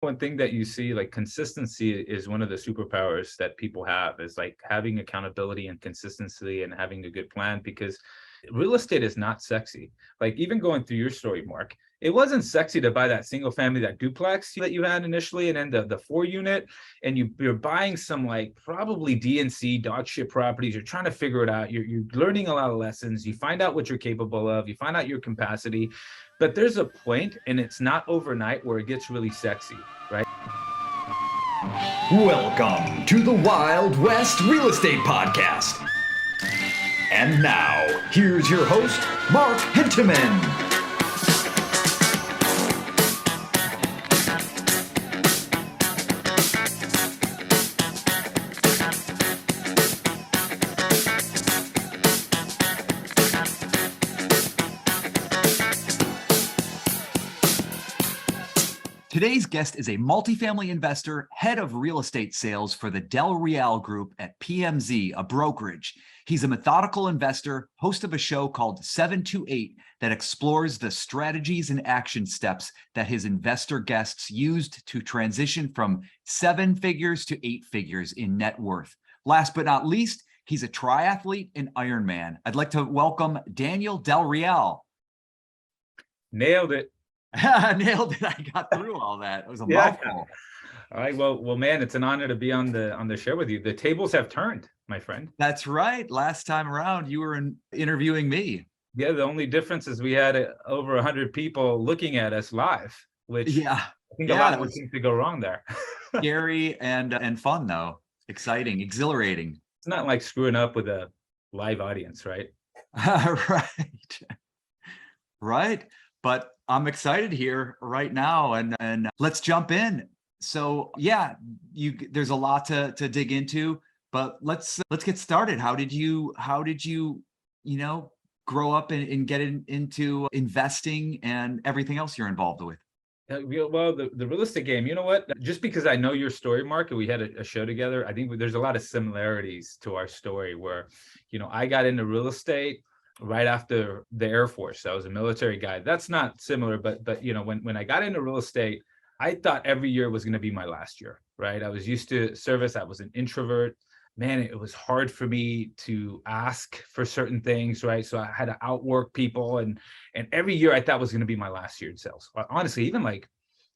One thing that you see, like consistency is one of the superpowers that people have, is like having accountability and consistency and having a good plan, because real estate is not sexy. Like even going through your story, Mark, it wasn't sexy to buy that single family, that duplex that you had initially, and then the 4 unit, and you're buying some like probably DNC dog shit properties. You're trying to figure it out. You're learning a lot of lessons. You find out what you're capable of. You find out your capacity. But there's a point, and it's not overnight, where it gets really sexy, right? Welcome to the Wild West Real Estate Podcast. And now, here's your host, Mark Henteman. Today's guest is a multifamily investor, head of real estate sales for the Del Real Group at PMZ, a brokerage. He's a methodical investor, host of a show called 728 that explores the strategies and action steps that his investor guests used to transition from 7 figures to 8 figures in net worth. Last but not least, he's a triathlete and Ironman. I'd like to welcome Daniel Del Real. Nailed it. Nailed it. I got through all that. It was a mouthful. All right. Well, man, it's an honor to be on the show with you. The tables have turned, my friend. That's right. Last time around, you were interviewing me. Yeah. The only difference is we had over 100 people looking at us live, which I think a lot of things could go wrong there. Scary and fun though. Exciting, exhilarating. It's not like screwing up with a live audience, right? Right. But I'm excited here right now, and let's jump in. So there's a lot to dig into, but let's get started. How did you grow up and get into investing and everything else you're involved with? Well, the real estate game, you know what? Just because I know your story, Mark, and we had a show together, I think there's a lot of similarities to our story where, I got into real estate right after the Air Force. I was a military guy. That's not similar, but when I got into real estate, I thought every year was going to be my last year, right? I was used to service. I was an introvert. Man, it was hard for me to ask for certain things, right? So I had to outwork people, and every year I thought was going to be my last year in sales. Honestly, even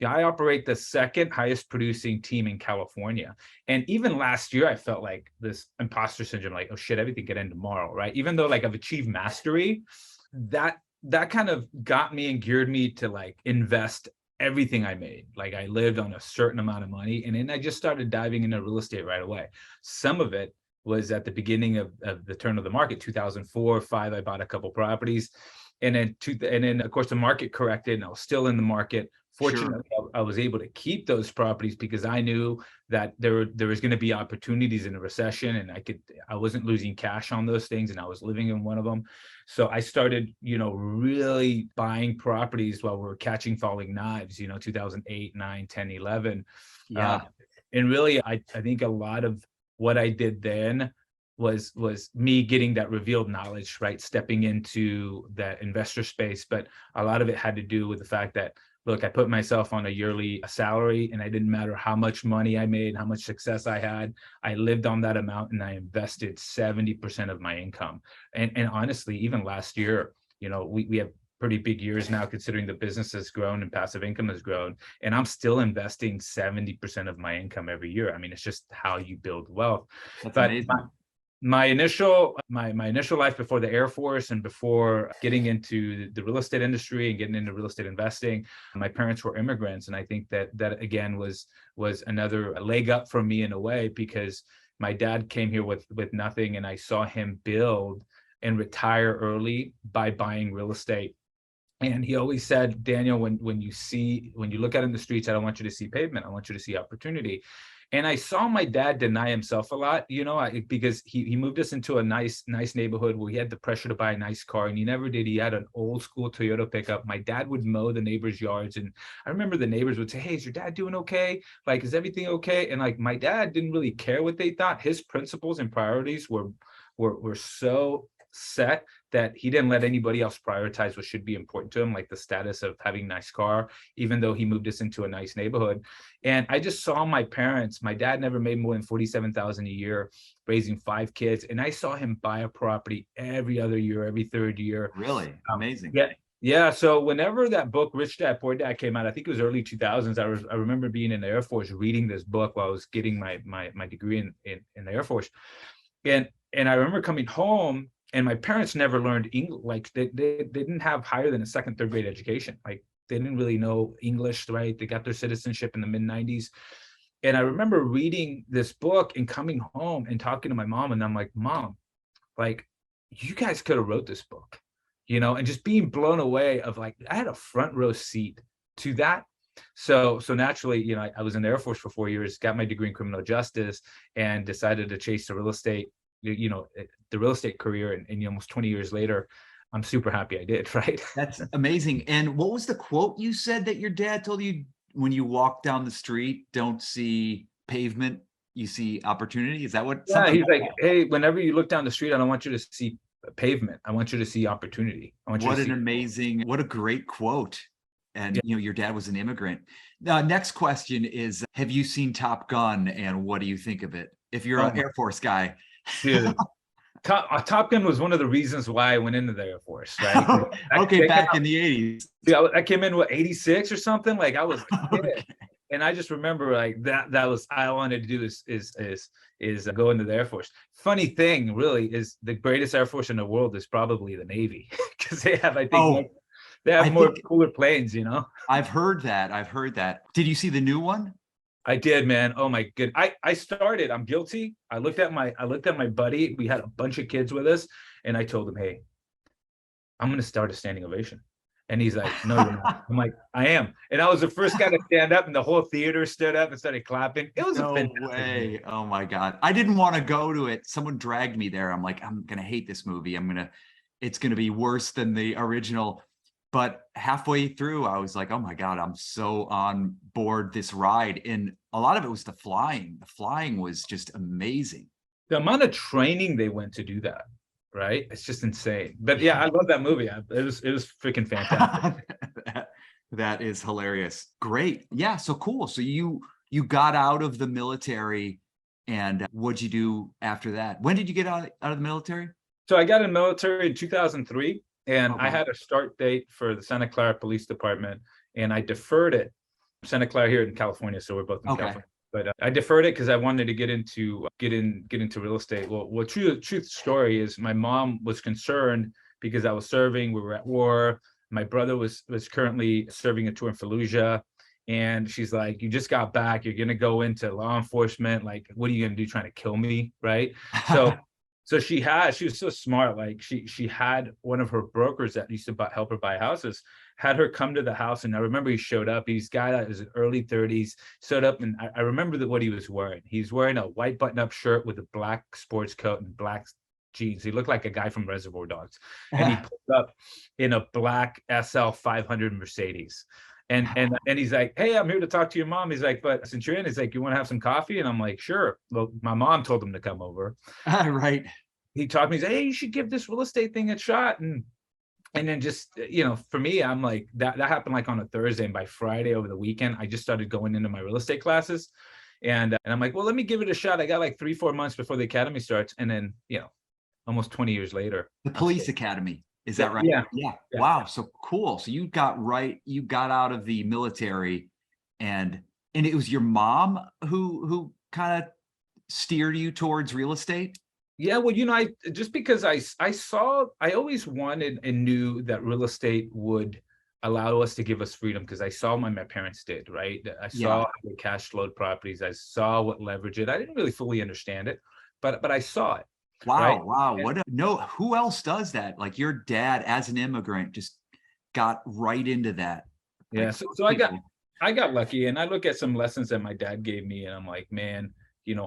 I operate the second highest producing team in California. And even last year, I felt like this imposter syndrome, like, oh shit, everything could end tomorrow, right? Even though I've achieved mastery, that kind of got me and geared me to invest everything I made. I lived on a certain amount of money, and then I just started diving into real estate right away. Some of it was at the beginning of the turn of the market, 2004, 2005, I bought a couple properties. And then of course the market corrected, and I was still in the market. Fortunately, sure. I was able to keep those properties because I knew that there was going to be opportunities in a recession, and I wasn't losing cash on those things, and I was living in one of them. So I started, really buying properties while we were catching falling knives, 2008, 9, 10, 11. Yeah. And really, I think a lot of what I did then was me getting that revealed knowledge, right? Stepping into that investor space. But a lot of it had to do with the fact that, look, I put myself on a yearly salary, and it didn't matter how much money I made, how much success I had. I lived on that amount, and I invested 70% of my income. And honestly, even last year, we have pretty big years now, considering the business has grown and passive income has grown, and I'm still investing 70% of my income every year. I mean, it's just how you build wealth. That's but amazing. My initial life before the Air Force and before getting into the real estate industry and getting into real estate investing, my parents were immigrants. And I think that again was another leg up for me in a way, because my dad came here with nothing, and I saw him build and retire early by buying real estate. And he always said, Daniel, when you look out in the streets, I don't want you to see pavement. I want you to see opportunity. And I saw my dad deny himself a lot, because he moved us into a nice neighborhood where he had the pressure to buy a nice car, and he never did. He had an old school Toyota pickup. My dad would mow the neighbors' yards, and I remember the neighbors would say, "Hey, is your dad doing okay? Is everything okay?" And my dad didn't really care what they thought. His principles and priorities were so set that he didn't let anybody else prioritize what should be important to him, like the status of having a nice car, even though he moved us into a nice neighborhood. And I just saw my parents. My dad never made more than $47,000 a year, raising 5 kids, and I saw him buy a property every other year, every third year. Really amazing. Yeah. Yeah. So whenever that book, Rich Dad, Poor Dad, came out, I think it was early 2000s. I remember being in the Air Force reading this book while I was getting my degree in the Air Force. And I remember coming home, and my parents never learned English. Like they didn't have higher than a second, third grade education. Like they didn't really know English, right? They got their citizenship in the mid 90s. And I remember reading this book and coming home and talking to my mom, and I'm like, Mom, like, you guys could have wrote this book, and just being blown away of like, I had a front row seat to that. So naturally, I was in the Air Force for 4 years, got my degree in criminal justice, and decided to chase the real estate, the real estate career. And almost 20 years later, I'm super happy I did, right? That's amazing. And what was the quote you said that your dad told you when you walk down the street? Don't see pavement, you see opportunity. Is that what? Yeah, he's like, hey, whenever you look down the street, I don't want you to see pavement. I want you to see opportunity. What a great quote. And your dad was an immigrant. Now, next question is, have you seen Top Gun, and what do you think of it? If you're an Air Force guy. Dude, Top Gun was one of the reasons why I went into the Air Force, right? Okay, back in the 80s. Yeah, I came in, 86 or something? Like I was a kid. Okay. And I just remember like that was, I wanted to do this is go into the Air Force. Funny thing really is the greatest Air Force in the world is probably the Navy, because they have, I think, more cooler planes, I've heard that. Did you see the new one? I did, man. Oh my good. I'm guilty. I looked at my buddy. We had a bunch of kids with us, and I told him, hey, I'm going to start a standing ovation. And he's like, no, you're not. I'm like, I am. And I was the first guy to stand up, and the whole theater stood up and started clapping. It was no way. Oh my God. I didn't want to go to it. Someone dragged me there. I'm like, I'm going to hate this movie. It's going to be worse than the original. But halfway through, I was like, oh my God, I'm so on board this ride. And a lot of it was the flying. The flying was just amazing. The amount of training they went to do that, right? It's just insane. But yeah, I love that movie. It was freaking fantastic. That is hilarious. Great. Yeah, so cool. So you got out of the military, and what'd you do after that? When did you get out of the military? So I got in the military in 2003. And I had a start date for the Santa Clara Police Department, and I deferred it. Santa Clara here in California, so we're both in California. But I deferred it because I wanted to get into real estate. Well, truth story is my mom was concerned because I was serving. We were at war. My brother was currently serving a tour in Fallujah, and she's like, "You just got back. You're gonna go into law enforcement. Like, what are you gonna do? Trying to kill me, right?" So she was so smart. Like she had one of her brokers that used to help her buy houses, had her come to the house. And I remember he showed up. He's a guy that was in early 30s, showed up. And I remember what he was wearing. He's wearing a white button-up shirt with a black sports coat and black jeans. He looked like a guy from Reservoir Dogs. And he pulled up in a black SL 500 Mercedes. And he's like, hey, I'm here to talk to your mom. He's like, but since you're in, he's like, you want to have some coffee? And I'm like, sure. Well, my mom told him to come over. Right. He taught me, he's like, hey, you should give this real estate thing a shot. And then just, for me, I'm like, that happened like on a Thursday. And by Friday over the weekend, I just started going into my real estate classes. And I'm like, well, let me give it a shot. I got like 3-4 months before the academy starts. And then, almost 20 years later. The police academy. Is that right? Yeah. Wow. So cool. So you got out of the military, and it was your mom who kind of steered you towards real estate? Yeah. Well, just because I always wanted and knew that real estate would allow us to give us freedom, because I saw what my parents did, right? I saw how they cash flowed properties. I saw what leverage it. I didn't really fully understand it, but I saw it. Wow. Right? Wow. Who else does that? Like your dad as an immigrant just got right into that. Yeah. So I got lucky, and I look at some lessons that my dad gave me, and I'm like, man,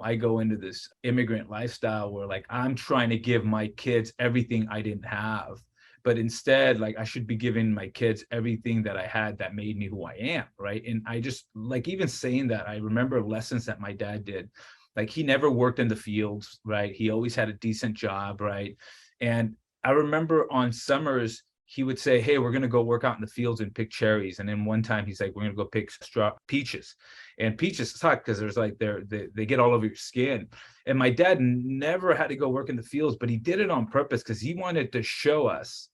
I go into this immigrant lifestyle where like, I'm trying to give my kids everything I didn't have, but instead, like, I should be giving my kids everything that I had that made me who I am. Right. And I just like, even saying that, I remember lessons that my dad did. Like, he never worked in the fields, right? He always had a decent job, right? And I remember on summers, he would say, hey, we're going to go work out in the fields and pick cherries. And then one time he's like, we're going to go pick peaches. And peaches suck because there's like they get all over your skin. And my dad never had to go work in the fields, but he did it on purpose because he wanted to show us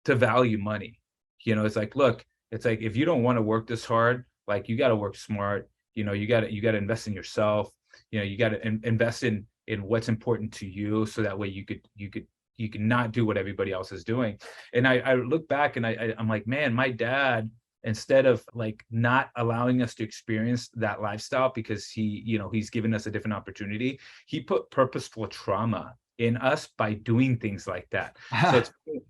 to value money. You know, it's like, look, it's like, if you don't want to work this hard, like you got to work smart. You know, you got to invest in yourself. You know, you got to invest in what's important to you, so that way you can not do what everybody else is doing. And I look back and I'm like, man, my dad, instead of like not allowing us to experience that lifestyle because he's given us a different opportunity, he put purposeful trauma in us by doing things like that. So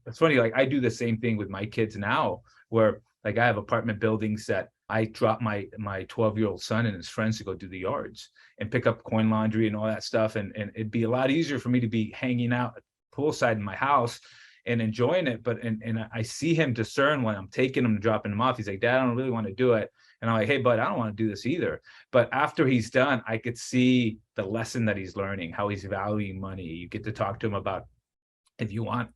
it's funny, like I do the same thing with my kids now, where like I have apartment buildings that I drop my 12-year-old son and his friends to go do the yards and pick up coin laundry and all that stuff. And it'd be a lot easier for me to be hanging out poolside in my house and enjoying it. But and I see him discern when I'm taking him and dropping him off. He's like, Dad, I don't really want to do it. And I'm like, hey, bud, I don't want to do this either. But after he's done, I could see the lesson that he's learning, how he's valuing money. You get to talk to him about, if you want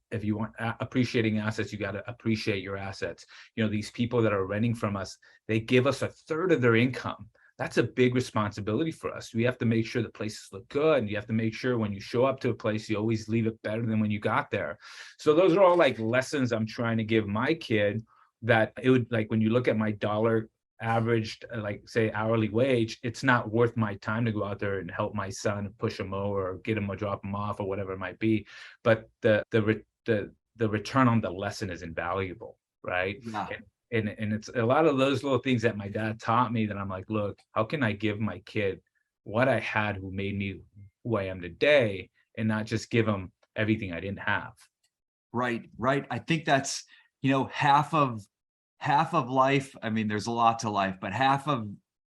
appreciating assets, you got to appreciate your assets. You know, these people that are renting from us, they give us a third of their income. That's a big responsibility for us. We have to make sure the places look good. And you have to make sure when you show up to a place, you always leave it better than when you got there. So those are all like lessons I'm trying to give my kid, that it would, like, when you look at my dollar averaged, like say hourly wage, it's not worth my time to go out there and help my son push a mower or get him or drop him off or whatever it might be. But the return on the lesson is invaluable, right? Yeah. And it's a lot of those little things that my dad taught me that I'm like, look, how can I give my kid what I had, who made me who I am today, and not just give him everything I didn't have. Right. I think that's, half of life. I mean, there's a lot to life, but half of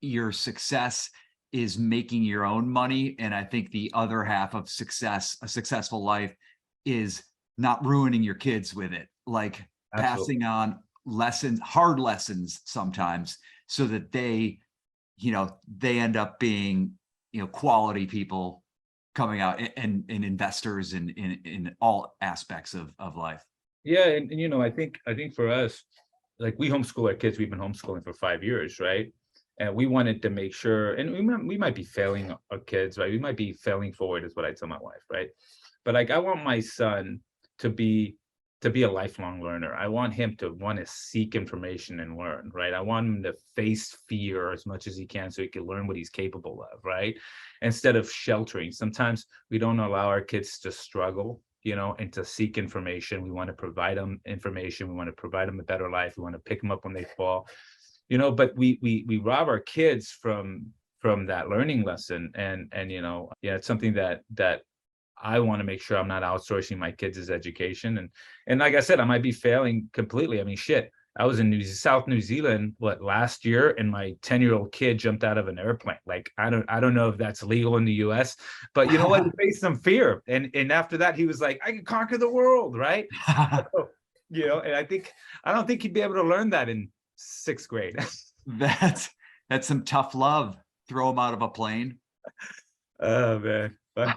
your success is making your own money. And I think the other half of success, a successful life, is not ruining your kids with it, like Absolutely. passing on lessons, hard lessons sometimes, so that they end up being, quality people coming out and investors in all aspects of life. Yeah. And I think for us, like we homeschool our kids, we've been homeschooling for 5 years, right? And we wanted to make sure, and we might be failing our kids, right? We might be failing forward, is what I tell my wife, right? But like, I want my son to be a lifelong learner. I want him to want to seek information and learn, right? I want him to face fear as much as he can so he can learn what he's capable of, right? Instead of sheltering. Sometimes we don't allow our kids to struggle, and to seek information. We want to provide them information. We want to provide them a better life. We want to pick them up when they fall, but we rob our kids from that learning lesson. And it's something that I want to make sure I'm not outsourcing my kids' education. And like I said, I might be failing completely. I mean, shit, I was in South New Zealand, last year, and my 10-year-old kid jumped out of an airplane. Like, I don't know if that's legal in the US, but you know what? He faced some fear. And after that, he was like, I can conquer the world, right? And I don't think he'd be able to learn that in 6th grade. That's some tough love. Throw him out of a plane. Oh, man. But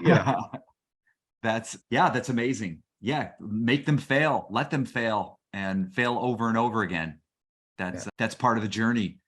that's amazing. Yeah. Make them fail, let them fail, and fail over and over again. That's part of the journey.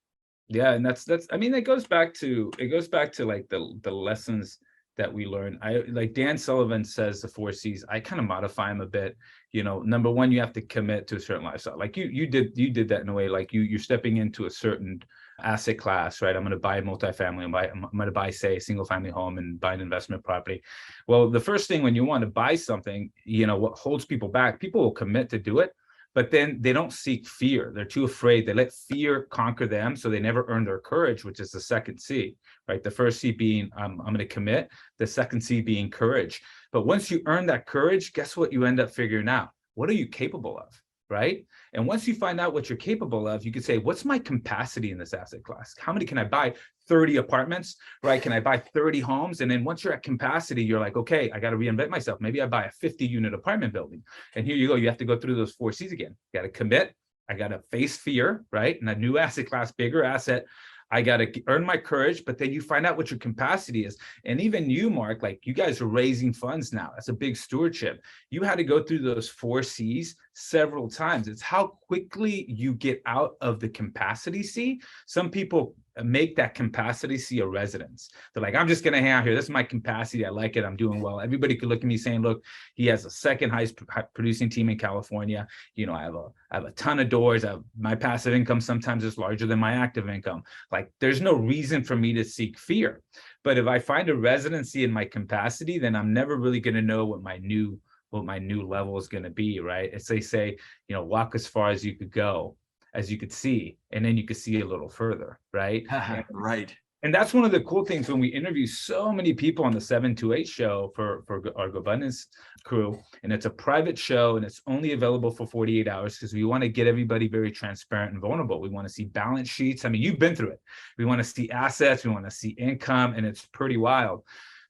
Yeah. And that's, I mean, it goes back to like the lessons that we learn. I like Dan Sullivan says the 4 C's. I kind of modify them a bit. Number one, you have to commit to a certain lifestyle. Like you did that in a way, like you're stepping into a certain asset class, right? I'm going to buy a multifamily. I'm going to buy, say, a single family home and buy an investment property. Well, the first thing when you want to buy something, what holds people back, people will commit to do it, but then they don't seek fear. They're too afraid. They let fear conquer them. So they never earn their courage, which is the second C, right? The first C being, I'm going to commit. The second C being courage. But once you earn that courage, guess what you end up figuring out? What are you capable of? Right? And once you find out what you're capable of, you could say, what's my capacity in this asset class? How many can I buy? 30 apartments, right? Can I buy 30 homes? And then once you're at capacity, you're like, okay, I got to reinvent myself. Maybe I buy a 50-unit apartment building. And here you go. You have to go through those 4 C's again. You got to commit. I got to face fear, right? And a new asset class, bigger asset. I got to earn my courage, but then you find out what your capacity is. And even you, Mark, like you guys are raising funds now. That's a big stewardship. You had to go through those 4 C's several times. It's how quickly you get out of the capacity C. Some people make that capacity C a residence. They're like, I'm just going to hang out here. This is my capacity. I like it. I'm doing well. Everybody could look at me saying, look, he has a second highest producing team in California. You know, I have a ton of doors. My passive income sometimes is larger than my active income. Like, there's no reason for me to seek fear. But if I find a residency in my capacity, then I'm never really going to know what my new level is going to be, right? As they say, you know, walk as far as you could go, as you could see, and then you could see a little further, right? Right. And that's one of the cool things when we interview so many people on the 728 show for our GoBundance crew, and it's a private show and it's only available for 48 hours because we want to get everybody very transparent and vulnerable. We want to see balance sheets. I mean, you've been through it. We want to see assets, we want to see income, and it's pretty wild.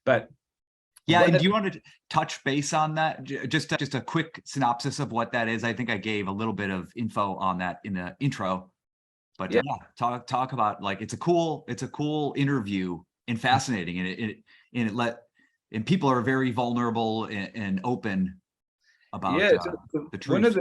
But yeah, and do you want to touch base on that? Just a quick synopsis of what that is. I think I gave a little bit of info on that in the intro, but yeah, talk about, like, it's a cool interview and fascinating, and people are very vulnerable and open about the truth.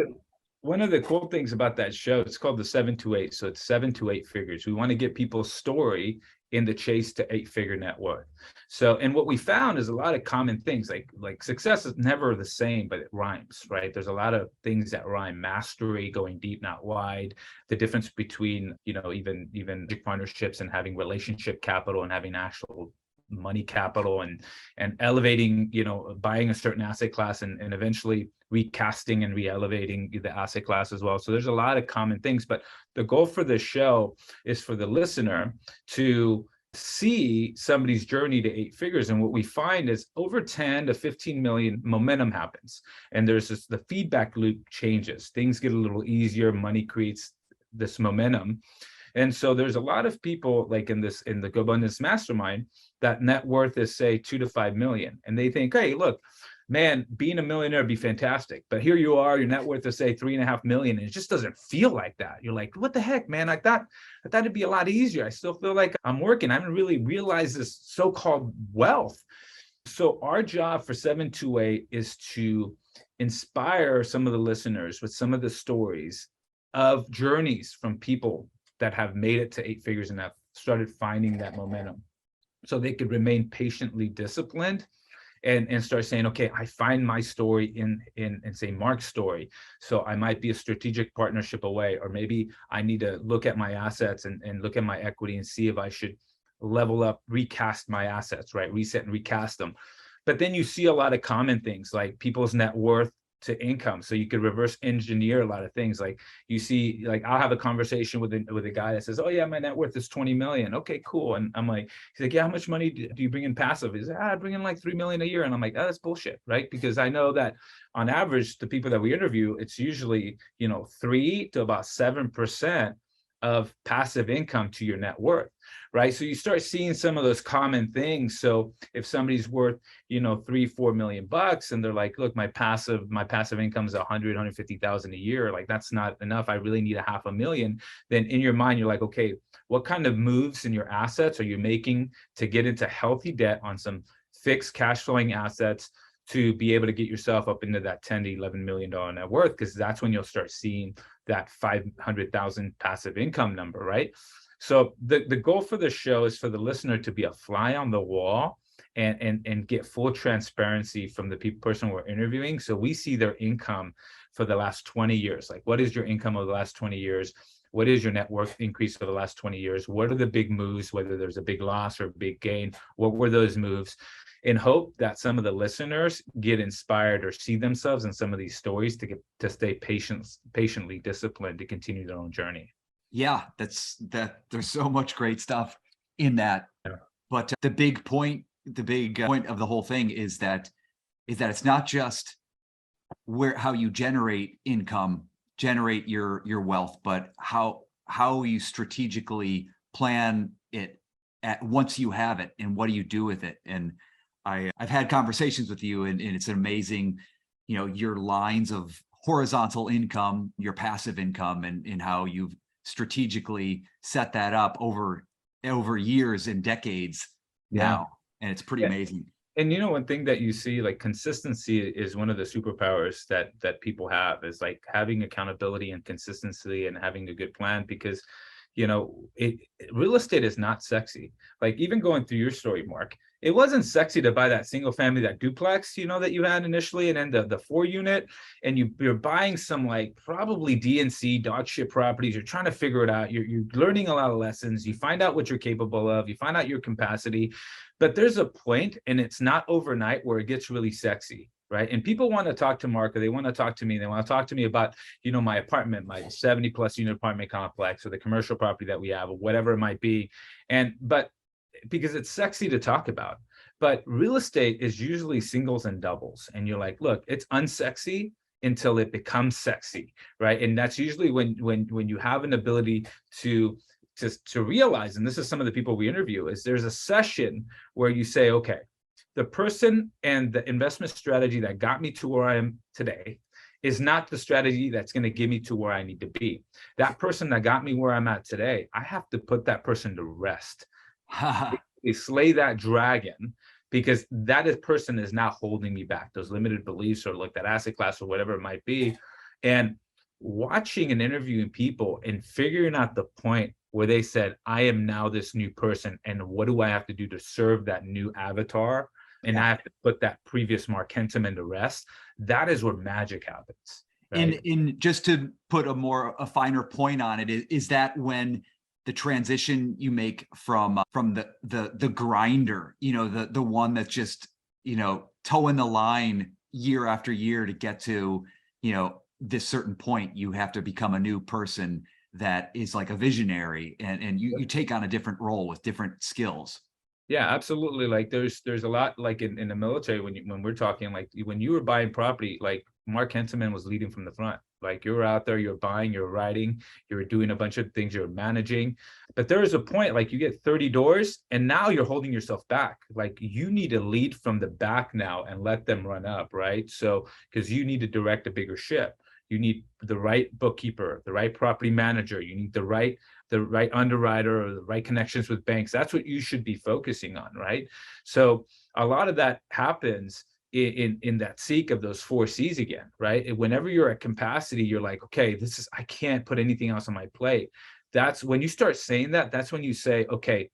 One of the cool things about that show, it's called the 728. So it's 7 to 8 figures. We want to get people's story in the chase to 8-figure net worth. So, and what we found is a lot of common things, like success is never the same, but it rhymes, right? There's a lot of things that rhyme: mastery, going deep, not wide, the difference between, you know, even partnerships and having relationship capital and having actual money capital, and elevating, you know, buying a certain asset class and eventually recasting and re-elevating the asset class as well. So there's a lot of common things, but the goal for this show is for the listener to see somebody's journey to 8 figures. And what we find is over 10 to 15 million momentum happens, and there's the feedback loop changes. Things get a little easier. Money creates this momentum. And so there's a lot of people, like in the GoBundance mastermind, that net worth is, say, 2 to 5 million. And they think, hey, look, man, being a millionaire would be fantastic. But here you are, your net worth is, say, 3.5 million. And it just doesn't feel like that. You're like, what the heck, man? I thought it'd be a lot easier. I still feel like I'm working. I haven't really realized this so-called wealth. So our job for 728 is to inspire some of the listeners with some of the stories of journeys from people that have made it to 8 figures and have started finding that momentum, so they could remain patiently disciplined and start saying, okay, I find my story in say Mark's story. So I might be a strategic partnership away, or maybe I need to look at my assets and look at my equity and see if I should level up, recast my assets, right? Reset and recast them. But then you see a lot of common things like people's net worth to income. So you could reverse engineer a lot of things. Like you see, like I'll have a conversation with a guy that says, oh yeah, my net worth is 20 million. Okay, cool. And I'm like, he's like, yeah, how much money do you bring in passive? He's like, I bring in like 3 million a year. And I'm like, oh, that's bullshit, right? Because I know that on average, the people that we interview, it's usually, 3 to about 7% of passive income to your net worth, right? So you start seeing some of those common things. So if somebody's worth, $3-4 million bucks, and they're like, look, my passive income is 150,000 a year. Like, that's not enough. I really need $500,000. Then in your mind, you're like, okay, what kind of moves in your assets are you making to get into healthy debt on some fixed cash flowing assets to be able to get yourself up into that 10 to $11 million net worth? Because that's when you'll start seeing that 500,000 passive income number, right? So the goal for the show is for the listener to be a fly on the wall and get full transparency from the person we're interviewing. So we see their income for the last 20 years. Like, what is your income over the last 20 years? What is your net worth increase for the last 20 years? What are the big moves, whether there's a big loss or a big gain? What were those moves? In hope that some of the listeners get inspired or see themselves in some of these stories to stay patiently disciplined to continue their own journey. Yeah, there's so much great stuff in that. Yeah. But the big point of the whole thing is that it's not just how you generate income, generate your wealth, but how you strategically plan it once you have it, and what do you do with it. And I've had conversations with you, and it's amazing, your lines of horizontal income, your passive income, and how you've strategically set that up over over years and decades now. And it's pretty amazing. And one thing that you see, like consistency is one of the superpowers that people have, is like having accountability and consistency and having a good plan, because real estate is not sexy. Like even going through your story, Mark, it wasn't sexy to buy that single family, that duplex, that you had initially, and then the 4-unit, and you're buying some like probably DNC dog shit properties. You're trying to figure it out. You're learning a lot of lessons. You find out what you're capable of. You find out your capacity, but there's a point, and it's not overnight, where it gets really sexy. Right. And people want to talk to Mark, or they want to talk to me. They want to talk to me about, my apartment, my 70+ unit apartment complex, or the commercial property that we have, or whatever it might be. But because it's sexy to talk about, but real estate is usually singles and doubles. And you're like, look, it's unsexy until it becomes sexy. Right. And that's usually when you have an ability to realize, and this is some of the people we interview, is there's a session where you say, okay, the person and the investment strategy that got me to where I am today is not the strategy that's going to get me to where I need to be. That person that got me where I'm at today, I have to put that person to rest. They slay that dragon, because that person is not holding me back. Those limited beliefs, or like that asset class, or whatever it might be. And watching and interviewing people and figuring out the point where they said, I am now this new person, and what do I have to do to serve that new avatar? And I have to put that previous Mark Hentemann to rest. That is where magic happens. Right? And just to put a finer point on it, is that when the transition you make from the grinder, the one that's just, towing the line year after year to get to, this certain point, you have to become a new person that is like a visionary, and you take on a different role with different skills. Yeah, absolutely. Like there's a lot, like in the military, when we're talking, like when you were buying property, like Mark Hentemann was leading from the front. Like you were out there, you're buying, you're writing, you're doing a bunch of things, you're managing. But there is a point, like you get 30 doors and now you're holding yourself back. Like you need to lead from the back now and let them run up, right? So, because you need to direct a bigger ship. You need the right bookkeeper, the right property manager. You need the right underwriter, or the right connections with banks. That's what you should be focusing on, right? So a lot of that happens in that seek of those 4 C's again, right? Whenever you're at capacity, you're like, okay, I can't put anything else on my plate. That's when you start saying that. That's when you say, okay,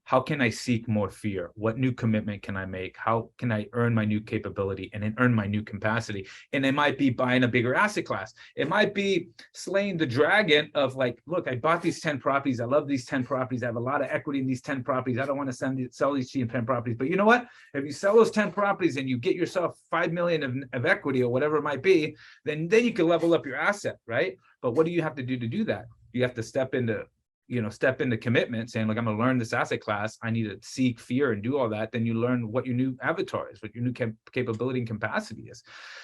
how can I seek more fear? What new commitment can I make? How can I earn my new capability and then earn my new capacity? And it might be buying a bigger asset class. It might be slaying the dragon of like, look, I bought these 10 properties. I love these 10 properties. I have a lot of equity in these 10 properties. I don't want to sell these 10 properties. But you know what? If you sell those 10 properties and you get yourself 5 million of equity, or whatever it might be, then you can level up your asset, right? But what do you have to do that? You have to step into commitment, saying, like, I'm going to learn this asset class. I need to seek fear and do all that. Then you learn what your new avatar is, what your new capability and capacity is.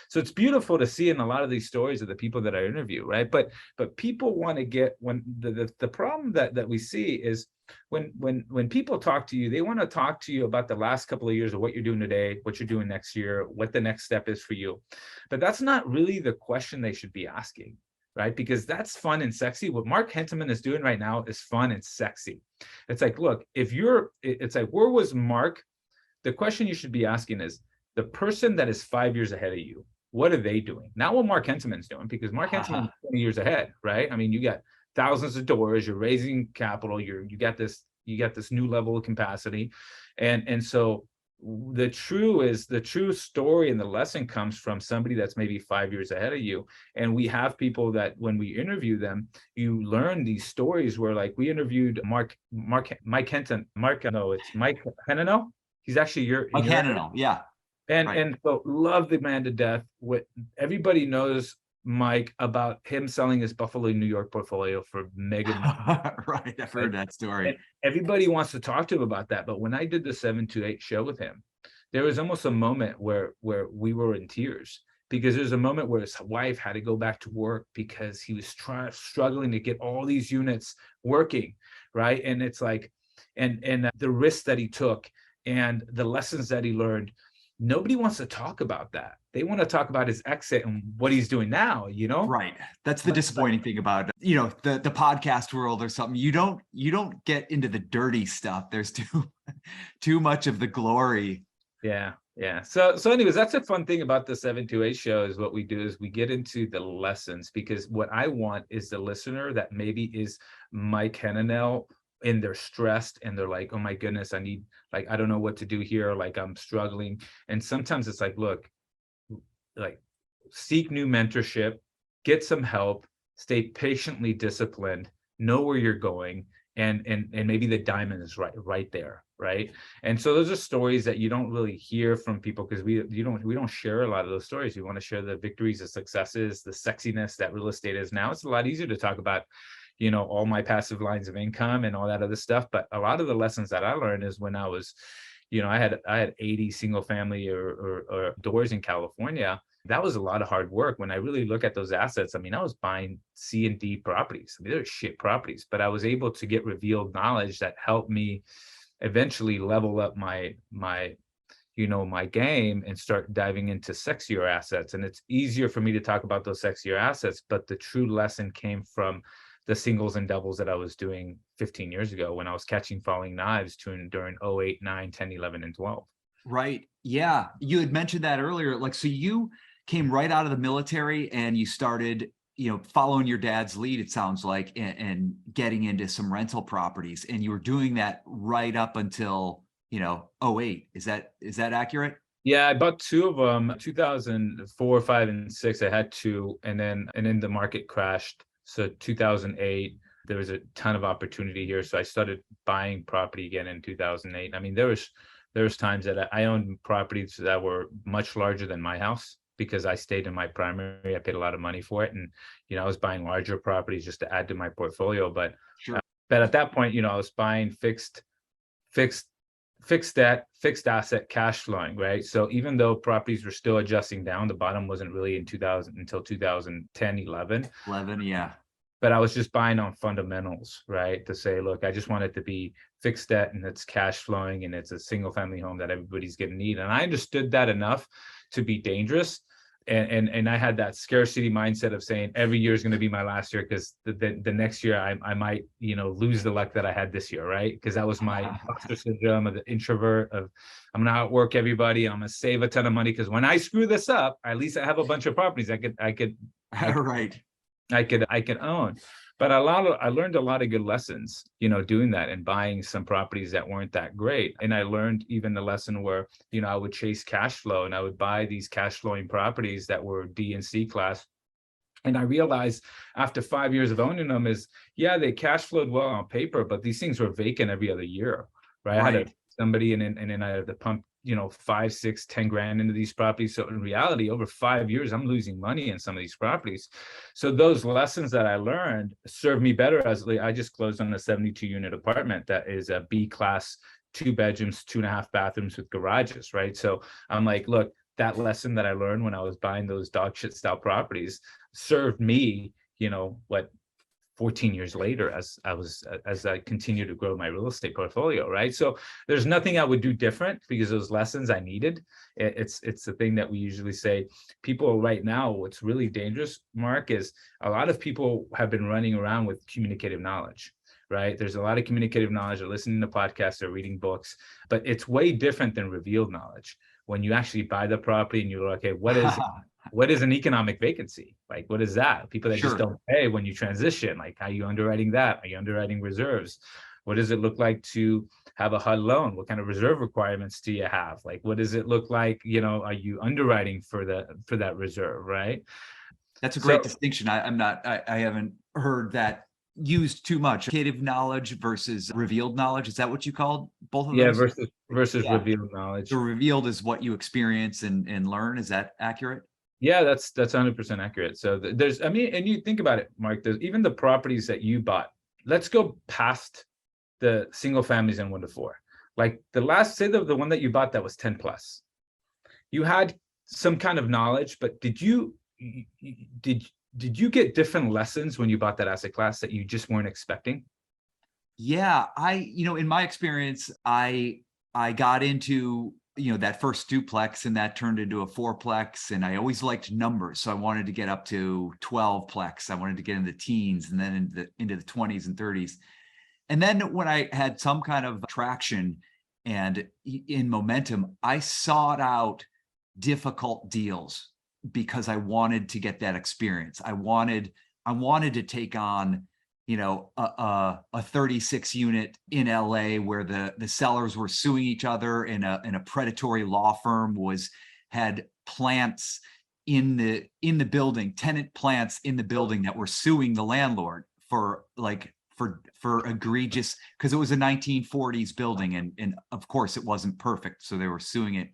So it's beautiful to see in a lot of these stories of the people that I interview, right? But people want to get, when the problem that we see is when people talk to you, they want to talk to you about the last couple of years of what you're doing today, what you're doing next year, what the next step is for you. But that's not really the question they should be asking. Right? Because that's fun and sexy. What Mark Hentemann is doing right now is fun and sexy. It's like, look, it's like, where was Mark? The question you should be asking is the person that is 5 years ahead of you. What are they doing? Not what Mark Hentemann's doing, because Mark Hentemann is 20 years ahead, right? I mean, you got thousands of doors, you're raising capital, you got this new level of capacity. And so the true story and the lesson comes from somebody that's maybe 5 years ahead of you. And we have people that when we interview them, you learn these stories where, like, we interviewed Mike Heneno. He's actually Mike Heneno, yeah. And so love the man to death. What everybody knows Mike about him selling his Buffalo, New York portfolio for mega money. Right, I've heard that story. And everybody wants to talk to him about that. But when I did the 728 show with him, there was almost a moment where we were in tears, because there's a moment where his wife had to go back to work because he was struggling to get all these units working, right? And it's like, and the risks that he took and the lessons that he learned. nobody wants to talk about that. They want to talk about his exit and what he's doing now, you know? Right. That's the disappointing thing about, you know, the podcast world or something. You don't get into the dirty stuff. There's too much of the glory. Yeah. Yeah. So anyways, that's a fun thing about the 728 show is what we do is we get into the lessons, because what I want is the listener that maybe is Mike Hennenell, and they're stressed and they're like, oh my goodness, I don't know what to do here. Like, I'm struggling. And sometimes it's like, look, like, seek new mentorship, get some help, stay patiently disciplined, know where you're going, and maybe the diamond is right there, right? And so those are stories that you don't really hear from people, because we don't share a lot of those stories. We want to share the victories, the successes, the sexiness that real estate is now. It's a lot easier to talk about, you know, all my passive lines of income and all that other stuff. But a lot of the lessons that I learned is when I was, you know, I had 80 single family or doors in California. That was a lot of hard work. When I really look at those assets, I mean, I was buying C and D properties. I mean, they're shit properties, but I was able to get revealed knowledge that helped me eventually level up my game and start diving into sexier assets. And it's easier for me to talk about those sexier assets, but the true lesson came from the singles and doubles that I was doing 15 years ago when I was catching falling knives during 08, 9, 10, 11, and 12. Right. Yeah. You had mentioned that earlier. Like, so you came right out of the military and you started, you know, following your dad's lead, it sounds like, and getting into some rental properties. And you were doing that right up until, you know, 08. Is that accurate? Yeah, I bought two of them, 2004, 5, and 6. I had two, and then the market crashed. So 2008, there was a ton of opportunity here. So I started buying property again in 2008. I mean, there was times that I owned properties that were much larger than my house because I stayed in my primary. I paid a lot of money for it, and you know, I was buying larger properties just to add to my portfolio. But Sure. But at that point, you know, I was buying fixed debt, fixed asset, cash flowing, right? So even though properties were still adjusting down, the bottom wasn't really in 2000 until 2010, 11. 11, yeah. But I was just buying on fundamentals, right? To say, look, I just want it to be fixed debt and it's cash flowing and it's a single family home that everybody's going to need. And I understood that enough to be dangerous. And I had that scarcity mindset of saying every year is going to be my last year, because the next year I might, you know, lose the luck that I had this year, right? Because that was my imposter syndrome of the introvert of I'm going to outwork everybody. I'm going to save a ton of money because when I screw this up, at least I have a bunch of properties I could Right. I could own. But I learned a lot of good lessons, you know, doing that and buying some properties that weren't that great. And I learned even the lesson where, you know, I would chase cash flow and I would buy these cash flowing properties that were D and C class. And I realized after 5 years of owning them is, yeah, they cash flowed well on paper, but these things were vacant every other year, right? I had somebody and then I had to pump, you know, 5, 6, 10 grand into these properties. So in reality, over 5 years, I'm losing money in some of these properties. So those lessons that I learned served me better as I just closed on a 72 unit apartment that is a B class, 2 bedrooms, 2.5 bathrooms with garages, right? So I'm like, look, that lesson that I learned when I was buying those dog shit style properties served me, you know, 14 years later as I continue to grow my real estate portfolio, right? So there's nothing I would do different because those lessons I needed. It's the thing that we usually say. People right now, what's really dangerous, Mark, is a lot of people have been running around with communicative knowledge, right? There's a lot of communicative knowledge. They're listening to podcasts, they're reading books, but it's way different than revealed knowledge. When you actually buy the property and you're like, okay, what is an economic vacancy? Like, what is that? People that just don't pay when you transition, like how you underwriting that? Are you underwriting reserves? What does it look like to have a HUD loan? What kind of reserve requirements do you have? Like, what does it look like? You know, are you underwriting for that reserve, right? That's a great distinction. I haven't heard that used too much. Communicative knowledge versus revealed knowledge. Is that what you called both of those? Versus revealed knowledge. So revealed is what you experience and learn. Is that accurate? Yeah, that's 100% accurate. So there's, I mean, and you think about it, Mark, there's even the properties that you bought. Let's go past the single families in 1 to 4. Like the one that you bought that was 10 plus. You had some kind of knowledge, but did you get different lessons when you bought that asset class that you just weren't expecting? Yeah, in my experience, I got into that first duplex, and that turned into a fourplex. And I always liked numbers. So I wanted to get up to 12plex. I wanted to get into the teens and then into the 20s and 30s. And then when I had some kind of traction and in momentum, I sought out difficult deals because I wanted to get that experience. I wanted to take on, a 36 unit in LA where the sellers were suing each other, and a predatory law firm had plants in the building, tenant plants in the building that were suing the landlord for egregious, because it was a 1940s building, and of course it wasn't perfect, so they were suing it.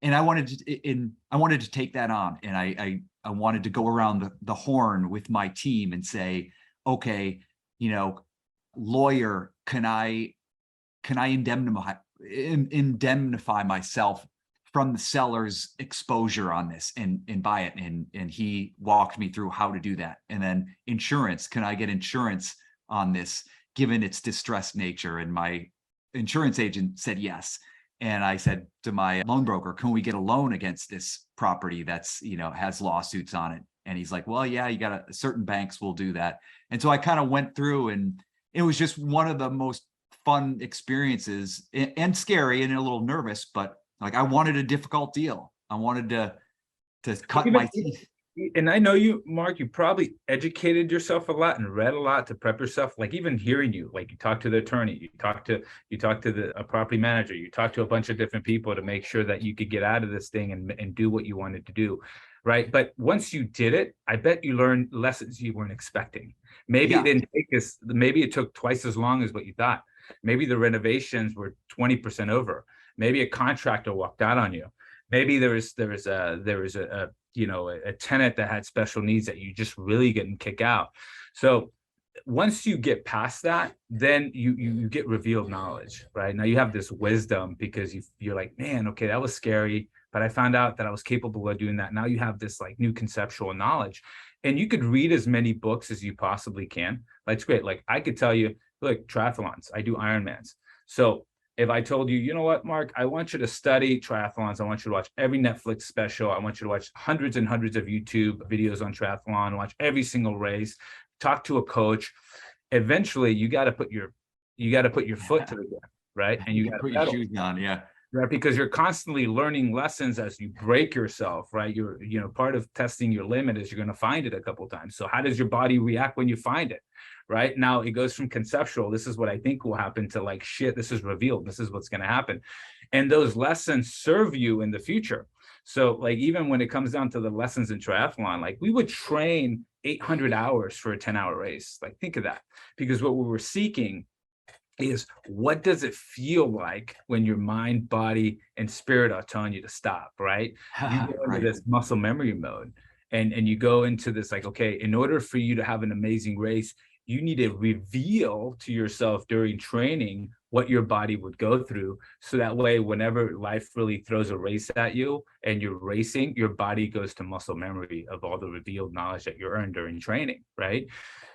And I wanted to take that on, and I wanted to go around the horn with my team and say, okay, lawyer, can I indemnify myself from the seller's exposure on this and buy it? And he walked me through how to do that. And then insurance, can I get insurance on this given its distressed nature? And my insurance agent said yes. And I said to my loan broker, can we get a loan against this property that's, has lawsuits on it? And he's like, well, yeah, you got certain banks will do that. And so I kind of went through, and it was just one of the most fun experiences, and scary and a little nervous, but like, I wanted a difficult deal. I wanted to cut my teeth. And I know you, Mark, you probably educated yourself a lot and read a lot to prep yourself. Like, even hearing you, like, you talk to the attorney, you talk to a property manager, you talk to a bunch of different people to make sure that you could get out of this thing and do what you wanted to do. Right. But once you did it, I bet you learned lessons you weren't expecting. Maybe it didn't take maybe it took twice as long as what you thought. Maybe the renovations were 20% over. Maybe a contractor walked out on you. Maybe there was a tenant that had special needs that you just really couldn't kick out. So once you get past that, then you get revealed knowledge, right? Now you have this wisdom because you're like, man, okay, that was scary, but I found out that I was capable of doing that. Now you have this like new conceptual knowledge, and you could read as many books as you possibly can. That's great. Like, I could tell you, look, triathlons, I do Ironmans. So if I told you, you know what, Mark, I want you to study triathlons. I want you to watch every Netflix special. I want you to watch hundreds and hundreds of YouTube videos on triathlon, watch every single race, talk to a coach. Eventually, you got to put your foot to the ground, right? And you got to put your shoes on, yeah. Right, because you're constantly learning lessons as you break yourself, right? Part of testing your limit is you're going to find it a couple of times. So how does your body react when you find it? Right now, it goes from conceptual, this is what I think will happen, to like, shit, this is revealed, this is what's going to happen. And those lessons serve you in the future. So like, even when it comes down to the lessons in triathlon, like, we would train 800 hours for a 10-hour race. Like, think of that, because what we were seeking is, what does it feel like when your mind, body, and spirit are telling you to stop, right? You go into this muscle memory mode, and you go into this, like, okay, in order for you to have an amazing race, you need to reveal to yourself during training what your body would go through. So that way, whenever life really throws a race at you and you're racing, your body goes to muscle memory of all the revealed knowledge that you earned during training, right?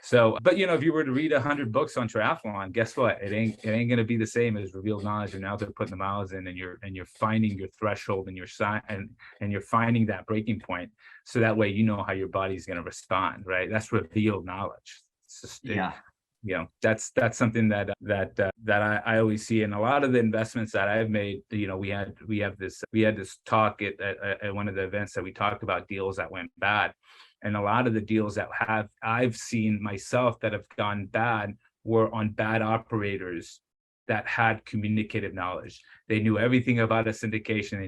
So, but if you were to read 100 books on triathlon, guess what? It ain't going to be the same as revealed knowledge. And now they're putting the miles in, and you're finding your threshold and and you're finding that breaking point. So that way, you know how your body's going to respond, right? That's revealed knowledge. That's something that I always see. And a lot of the investments that I've made, we had this talk at one of the events that we talked about deals that went bad. And a lot of the deals that I've seen myself that have gone bad were on bad operators that had communicative knowledge. They knew everything about a syndication.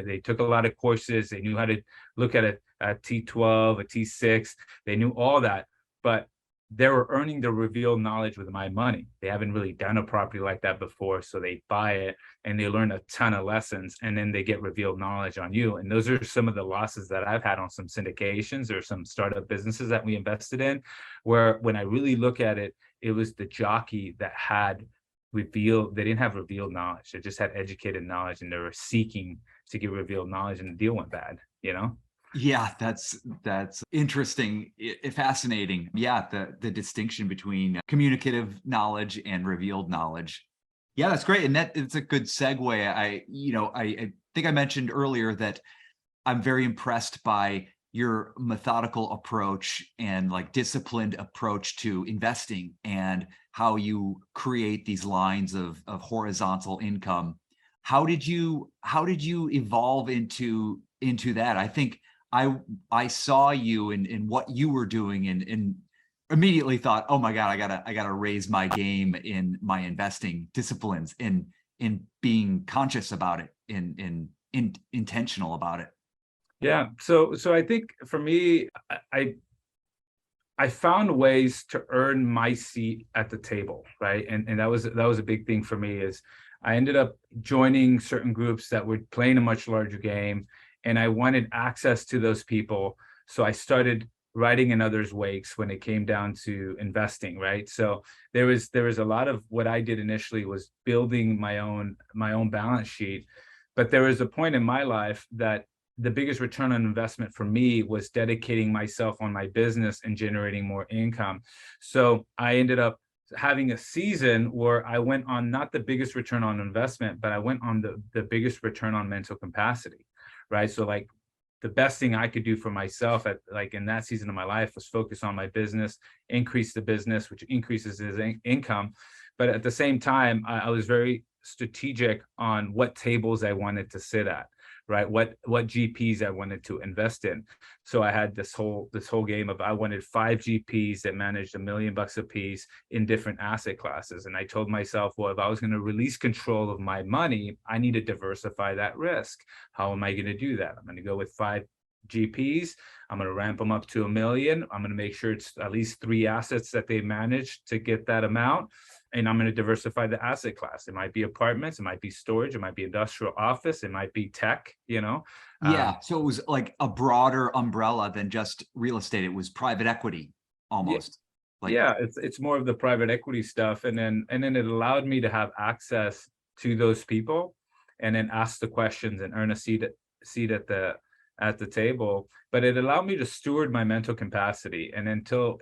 They took a lot of courses. They knew how to look at a T12, a T6. They knew all that, but they were earning the revealed knowledge with my money. They haven't really done a property like that before. So they buy it and they learn a ton of lessons, and then they get revealed knowledge on you. And those are some of the losses that I've had on some syndications or some startup businesses that we invested in, where when I really look at it, it was the jockey that had revealed, they didn't have revealed knowledge. They just had educated knowledge, and they were seeking to get revealed knowledge, and the deal went bad, Yeah, that's interesting, fascinating. Yeah, the distinction between communicative knowledge and revealed knowledge. Yeah, that's great. And it's a good segue. I think I mentioned earlier that I'm very impressed by your methodical approach and like disciplined approach to investing and how you create these lines of horizontal income. How did you evolve into that? I think I saw you in what you were doing and immediately thought, oh my God, I gotta raise my game in my investing disciplines in being conscious about it, in intentional about it. Yeah. So I think for me, I found ways to earn my seat at the table, right? And that was a big thing for me is I ended up joining certain groups that were playing a much larger game, and I wanted access to those people. So I started riding in others' wakes when it came down to investing, right? So there was a lot of what I did initially was building my own balance sheet, but there was a point in my life that the biggest return on investment for me was dedicating myself on my business and generating more income. So I ended up having a season where I went on not the biggest return on investment, but I went on the biggest return on mental capacity, right? So like the best thing I could do for myself at like in that season of my life was focus on my business, increase the business, which increases his income. But at the same time, I was very strategic on what tables I wanted to sit at, right? What GPs I wanted to invest in. So I had this whole game of I wanted 5 GPs that managed $1 million a piece in different asset classes. And I told myself, well, if I was going to release control of my money, I need to diversify that risk. How am I going to do that? I'm going to go with 5 GPs. I'm going to ramp them up to 1 million. I'm going to make sure it's at least 3 assets that they manage to get that amount. And I'm going to diversify the asset class. It might be apartments, it might be storage, it might be industrial office, it might be tech, Yeah. So it was like a broader umbrella than just real estate. It was private equity Yeah, almost. Like, yeah, it's more of the private equity stuff. And then it allowed me to have access to those people and then ask the questions and earn a seat at the table. But it allowed me to steward my mental capacity. And until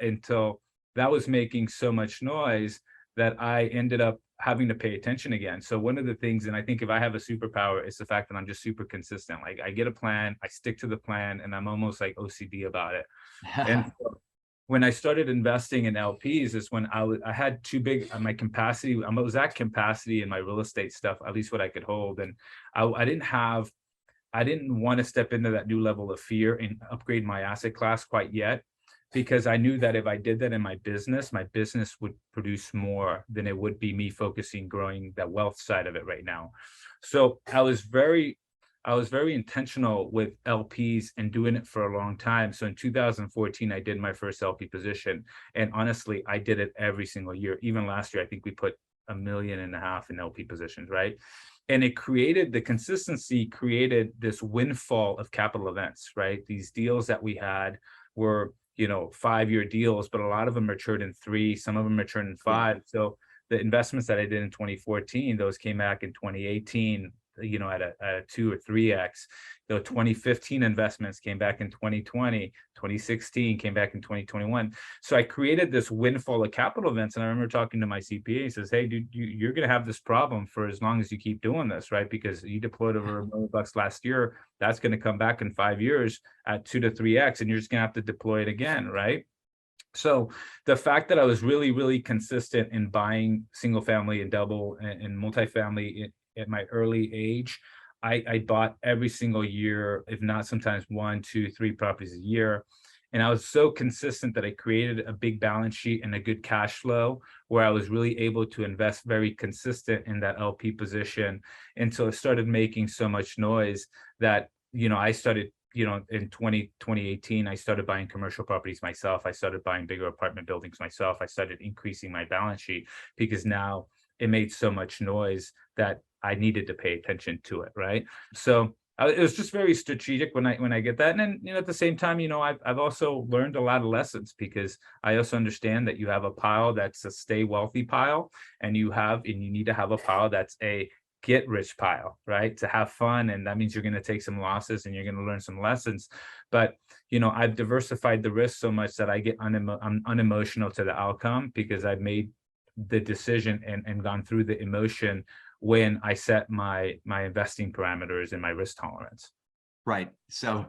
that was making so much noise that I ended up having to pay attention again. So one of the things, and I think if I have a superpower, it's the fact that I'm just super consistent. Like I get a plan, I stick to the plan, and I'm almost like OCD about it. And when I started investing in LPs is when I had too big my capacity. I was at capacity in my real estate stuff, at least what I could hold. And I didn't want to step into that new level of fear and upgrade my asset class quite yet, because I knew that if I did that in my business would produce more than it would be me focusing growing that wealth side of it right now. So I was very intentional with LPs and doing it for a long time. So in 2014, I did my first LP position. And honestly, I did it every single year. Even last year, I think we put 1.5 million in LP positions, right? And the consistency created this windfall of capital events, right? These deals that we had were, 5-year deals, but a lot of them matured in 3, some of them matured in yeah. 5. So the investments that I did in 2014, those came back in 2018, at a 2 or 3x. The 2015 investments came back in 2020, 2016 came back in 2021. So I created this windfall of capital events. And I remember talking to my CPA, he says, hey, dude, you're going to have this problem for as long as you keep doing this, right? Because you deployed over $1 million last year. That's going to come back in 5 years at 2 to 3x, and you're just going to have to deploy it again, right? So the fact that I was really, really consistent in buying single family and double and multifamily at my early age, I bought every single year, if not sometimes 1, 2, 3 properties a year. And I was so consistent that I created a big balance sheet and a good cash flow where I was really able to invest very consistent in that LP position until it started making so much noise that, I started in 2018, I started buying commercial properties myself. I started buying bigger apartment buildings myself. I started increasing my balance sheet because now it made so much noise that I needed to pay attention to it, right? So it was just very strategic when I get that. And then, at the same time, I've also learned a lot of lessons because I also understand that you have a pile that's a stay wealthy pile, and you need to have a pile that's a get rich pile, right? To have fun. And that means you're going to take some losses and you're going to learn some lessons. But, I've diversified the risk so much that I'm unemotional to the outcome because I've made the decision and gone through the emotion when I set my investing parameters and my risk tolerance. Right. So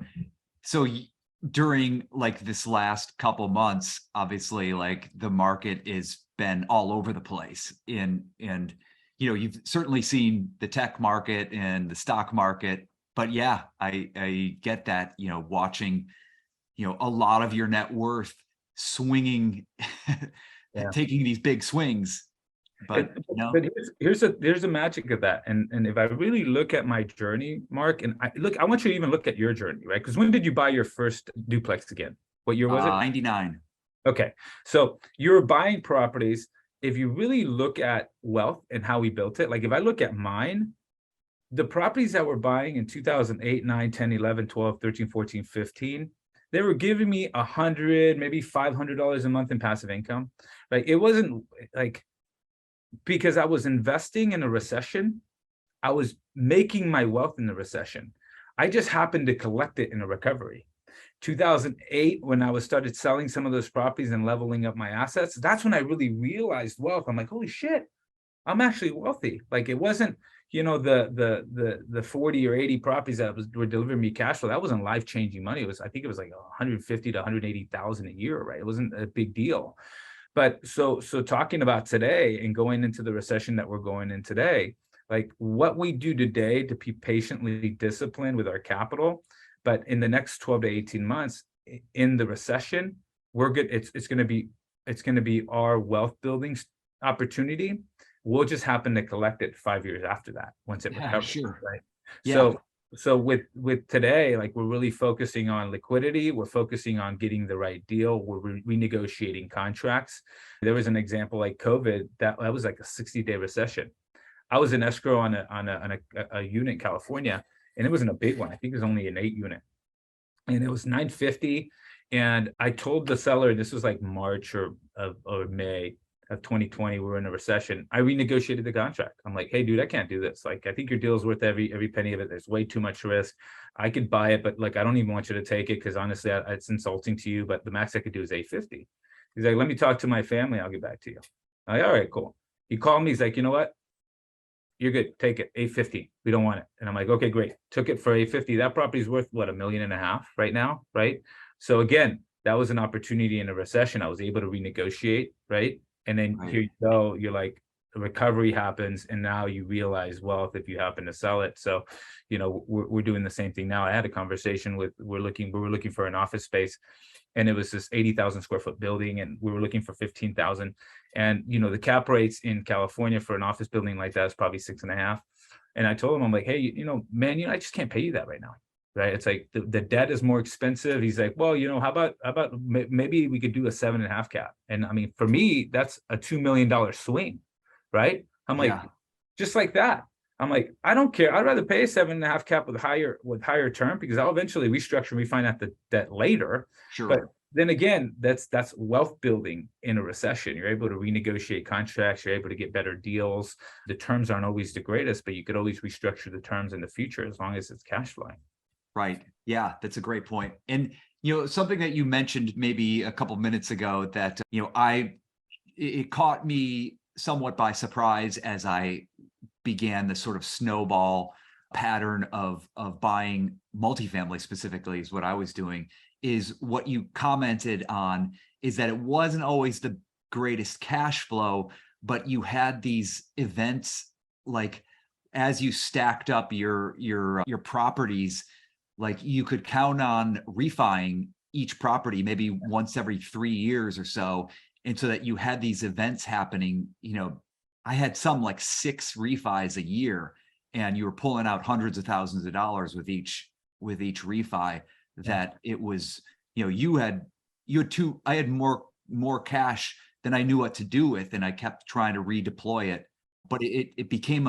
during like this last couple months, obviously like the market has been all over the place and you've certainly seen the tech market and the stock market, but yeah, I get that, watching, a lot of your net worth swinging, Yeah. taking these big swings. But But here's the magic of that. And if I really look at my journey, Mark, and I want you to even look at your journey, right? Because when did you buy your first duplex again? What year was it? 99. Okay. So you're buying properties. If you really look at wealth and how we built it, like if I look at mine, the properties that we're buying in 2008, 9, 10, 11, 12, 13, 14, 15, they were giving me $100, maybe $500 a month in passive income. Right? It wasn't like, because I was investing in a recession, I was making my wealth in the recession. I just happened to collect it in a recovery. 2008, when I was started selling some of those properties and leveling up my assets, that's when I really realized wealth. I'm like, holy shit, I'm actually wealthy. Like it wasn't, the 40 or 80 properties that were delivering me cash flow. That wasn't life-changing money. I think it was like 150 to 180,000 a year, right? It wasn't a big deal. But so talking about today and going into the recession that we're going in today, like what we do today to be patiently disciplined with our capital, but in the next 12 to 18 months in the recession, we're good. It's going to be our wealth building opportunity. We'll just happen to collect it 5 years after that once it recovers. Sure. Right. Yeah. So with today, like we're really focusing on liquidity. We're focusing on getting the right deal. We're renegotiating contracts. There was an example like COVID that was like a 60-day recession. I was in escrow on a unit in California, and it wasn't a big one. I think it was only an 8 unit, and it was 950. And I told the seller, this was like March or May of 2020, we were in a recession. I renegotiated the contract. I'm like, hey, dude, I can't do this. Like, I think your deal's worth every penny of it. There's way too much risk. I could buy it, but like, I don't even want you to take it because honestly, it's insulting to you. But the max I could do is 850. He's like, let me talk to my family. I'll get back to you. I'm like, all right, cool. He called me. He's like, you know what? You're good. Take it. 850. We don't want it. And I'm like, okay, great. Took it for 850. That property's worth what, $1.5 million right now, right? So again, that was an opportunity in a recession. I was able to renegotiate, right? And then here you go, you're like, the recovery happens, and now you realize wealth if you happen to sell it. So, we're doing the same thing now. I had a conversation we were looking for an office space, and it was this 80,000 square foot building, and we were looking for 15,000. And the cap rates in California for an office building like that is probably 6.5. And I told him, I'm like, hey, man, I just can't pay you that right now. Right. It's like the debt is more expensive. He's like, well, how about maybe we could do a 7.5 cap. And I mean, for me, that's a $2 million swing. Right. I'm like, just like that. I'm like, I don't care. I'd rather pay a 7.5 cap with higher term, because I'll eventually restructure and refinance the debt later. Sure. But then again, that's wealth building in a recession. You're able to renegotiate contracts. You're able to get better deals. The terms aren't always the greatest, but you could always restructure the terms in the future as long as it's cash flowing. Right. Yeah, that's a great point. And, something that you mentioned maybe a couple minutes ago that, it caught me somewhat by surprise as I began the sort of snowball pattern of buying multifamily specifically, is what I was doing, is what you commented on is that it wasn't always the greatest cash flow, but you had these events like as you stacked up your properties, like you could count on refining each property maybe once every 3 years or so. And so that you had these events happening, I had some like 6 refis a year, and you were pulling out hundreds of thousands of dollars with each refi. That it was, I had more cash than I knew what to do with. And I kept trying to redeploy it, but it became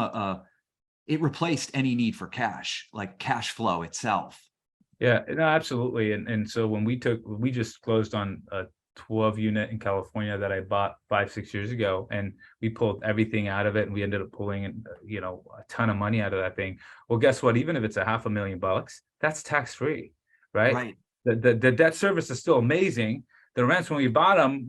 it replaced any need for cash, like cash flow itself. Yeah, no, absolutely. And so when we just closed on a 12 unit in California that I bought 5-6 years ago, and we pulled everything out of it, and we ended up pulling a ton of money out of that thing. Well, guess what? Even if it's $500,000, that's tax free, right? Right. The debt service is still amazing. The rents when we bought them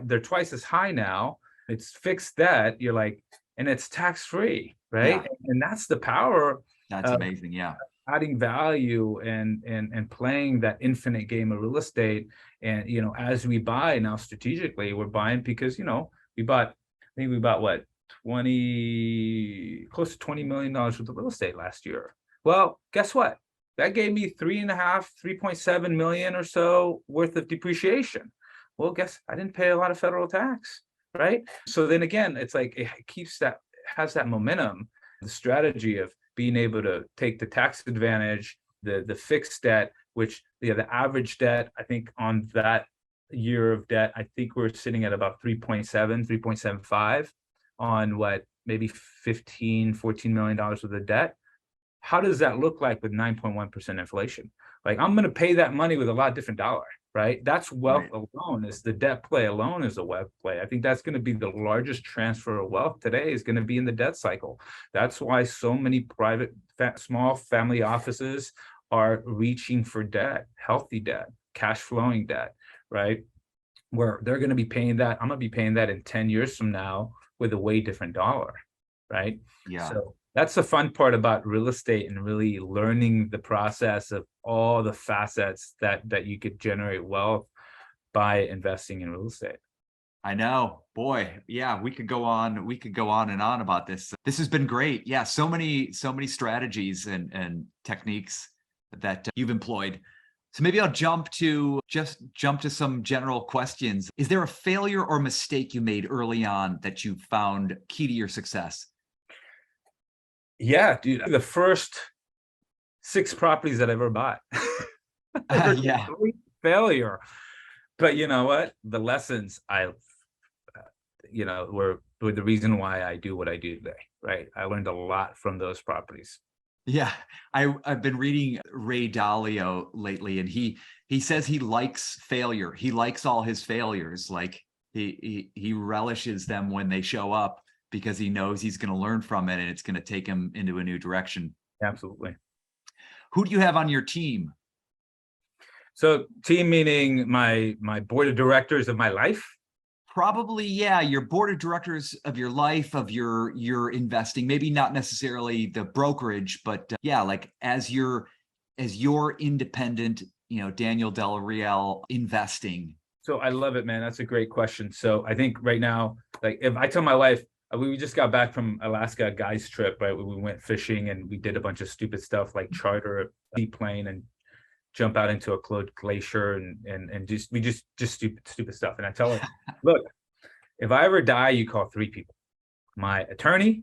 they're twice as high now. It's fixed debt. You're like, and it's tax free, right? Yeah, And that's the power that's of amazing. Yeah. adding value and playing that infinite game of real estate. And as we buy now strategically, we're buying because we bought, I think we bought what, 20, close to $20 million worth of real estate last year. Well, guess what? That gave me 3.7 million or so worth of depreciation. Well, guess I didn't pay a lot of federal tax, right? So then again, it's like it has that momentum, the strategy of being able to take the tax advantage, the fixed debt, which the average debt, I think on that year of debt, I think we're sitting at about 3.75 on what, maybe 14 million dollars worth of debt. How does that look like with 9.1% inflation? Like, I'm going to pay that money with a lot different dollar, right? That's wealth Right. alone. Is the debt play alone is a wealth play. I think that's going to be the largest transfer of wealth today, is going to be in the debt cycle. That's why so many private, small family offices are reaching for debt, healthy debt, cash flowing debt, right? Where they're going to be paying that. I'm going to be paying that in 10 years from now with a way different dollar, right? Yeah. So that's the fun part about real estate, and really learning the process of all the facets that you could generate wealth by investing in real estate. I know, boy. Yeah, we could go on. We could go on and on about this. This has been great. Yeah, so many strategies and techniques that you've employed. So maybe I'll jump to some general questions. Is there a failure or mistake you made early on that you found key to your success? Yeah, dude, the first 6 properties that I ever bought. Yeah. Complete failure. But you know what? The lessons were the reason why I do what I do today, right? I learned a lot from those properties. Yeah, I've been reading Ray Dalio lately, and he says he likes failure. He likes all his failures. Like he relishes them when they show up, because he knows he's going to learn from it and it's going to take him into a new direction. Absolutely. Who do you have on your team? So team meaning my board of directors of my life. Probably, yeah, your board of directors of your life, of your investing. Maybe not necessarily the brokerage, but yeah, like as your independent, Daniel Del Real investing. So I love it, man. That's a great question. So I think right now, like if I tell my wife, we just got back from Alaska guys trip, right? We went fishing and we did a bunch of stupid stuff like charter a seaplane and jump out into a closed glacier and just stupid stuff. And I tell her, look, if I ever die, you call 3 people: my attorney,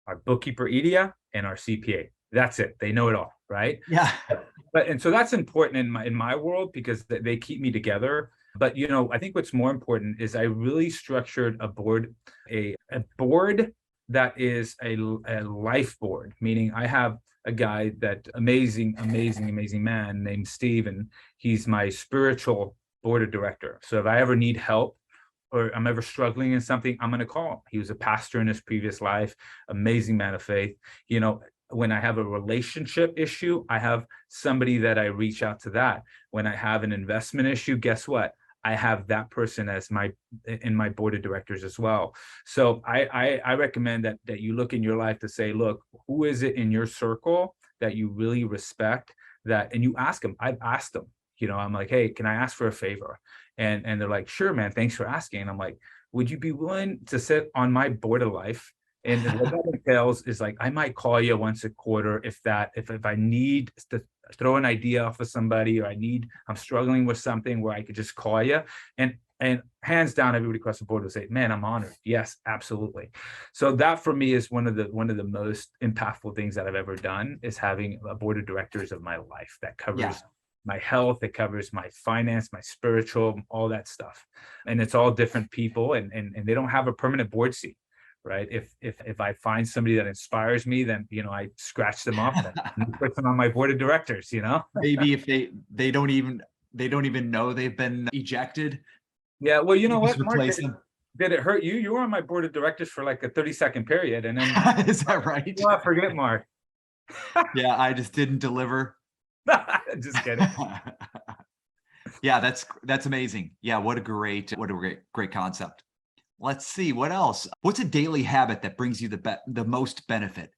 our bookkeeper Edia, and our CPA. That's it. They know it all, right? Yeah. And so that's important in my world, because they keep me together. But I think what's more important is I really structured a board that is a life board, meaning I have a guy, that amazing man named Steve, and he's my spiritual board of director. So if I ever need help or I'm ever struggling in something, I'm going to call him. He was a pastor in his previous life, amazing man of faith. When I have a relationship issue, I have somebody that I reach out to that. When I have an investment issue, guess what? I have that person as in my board of directors as well. So I recommend that you look in your life to say, look, who is it in your circle that you really respect, and you ask them. I've asked them, I'm like, hey, can I ask for a favor? And they're like, sure, man, thanks for asking. And I'm like, would you be willing to sit on my board of life? And what that entails is, like, I might call you once a quarter if I need to throw an idea off of somebody, or I'm struggling with something where I could just call you. And hands down, everybody across the board will say, man, I'm honored. Yes, absolutely. So that for me is one of the most impactful things that I've ever done, is having a board of directors of my life that covers my health, it covers my finance, my spiritual, all that stuff. And it's all different people, and they don't have a permanent board seat. Right. If I find somebody that inspires me, then, I scratch them off and put them on my board of directors, Maybe if they don't even know they've been ejected. Yeah. Well, you know Just what, Mark, replace them. did it hurt you? You were on my board of directors for like a 30-second period. And then Is that right? forget Mark. Yeah, I just didn't deliver. Just kidding. Yeah, that's amazing. Yeah, what a great concept. Let's see what else. What's a daily habit that brings you the most benefit?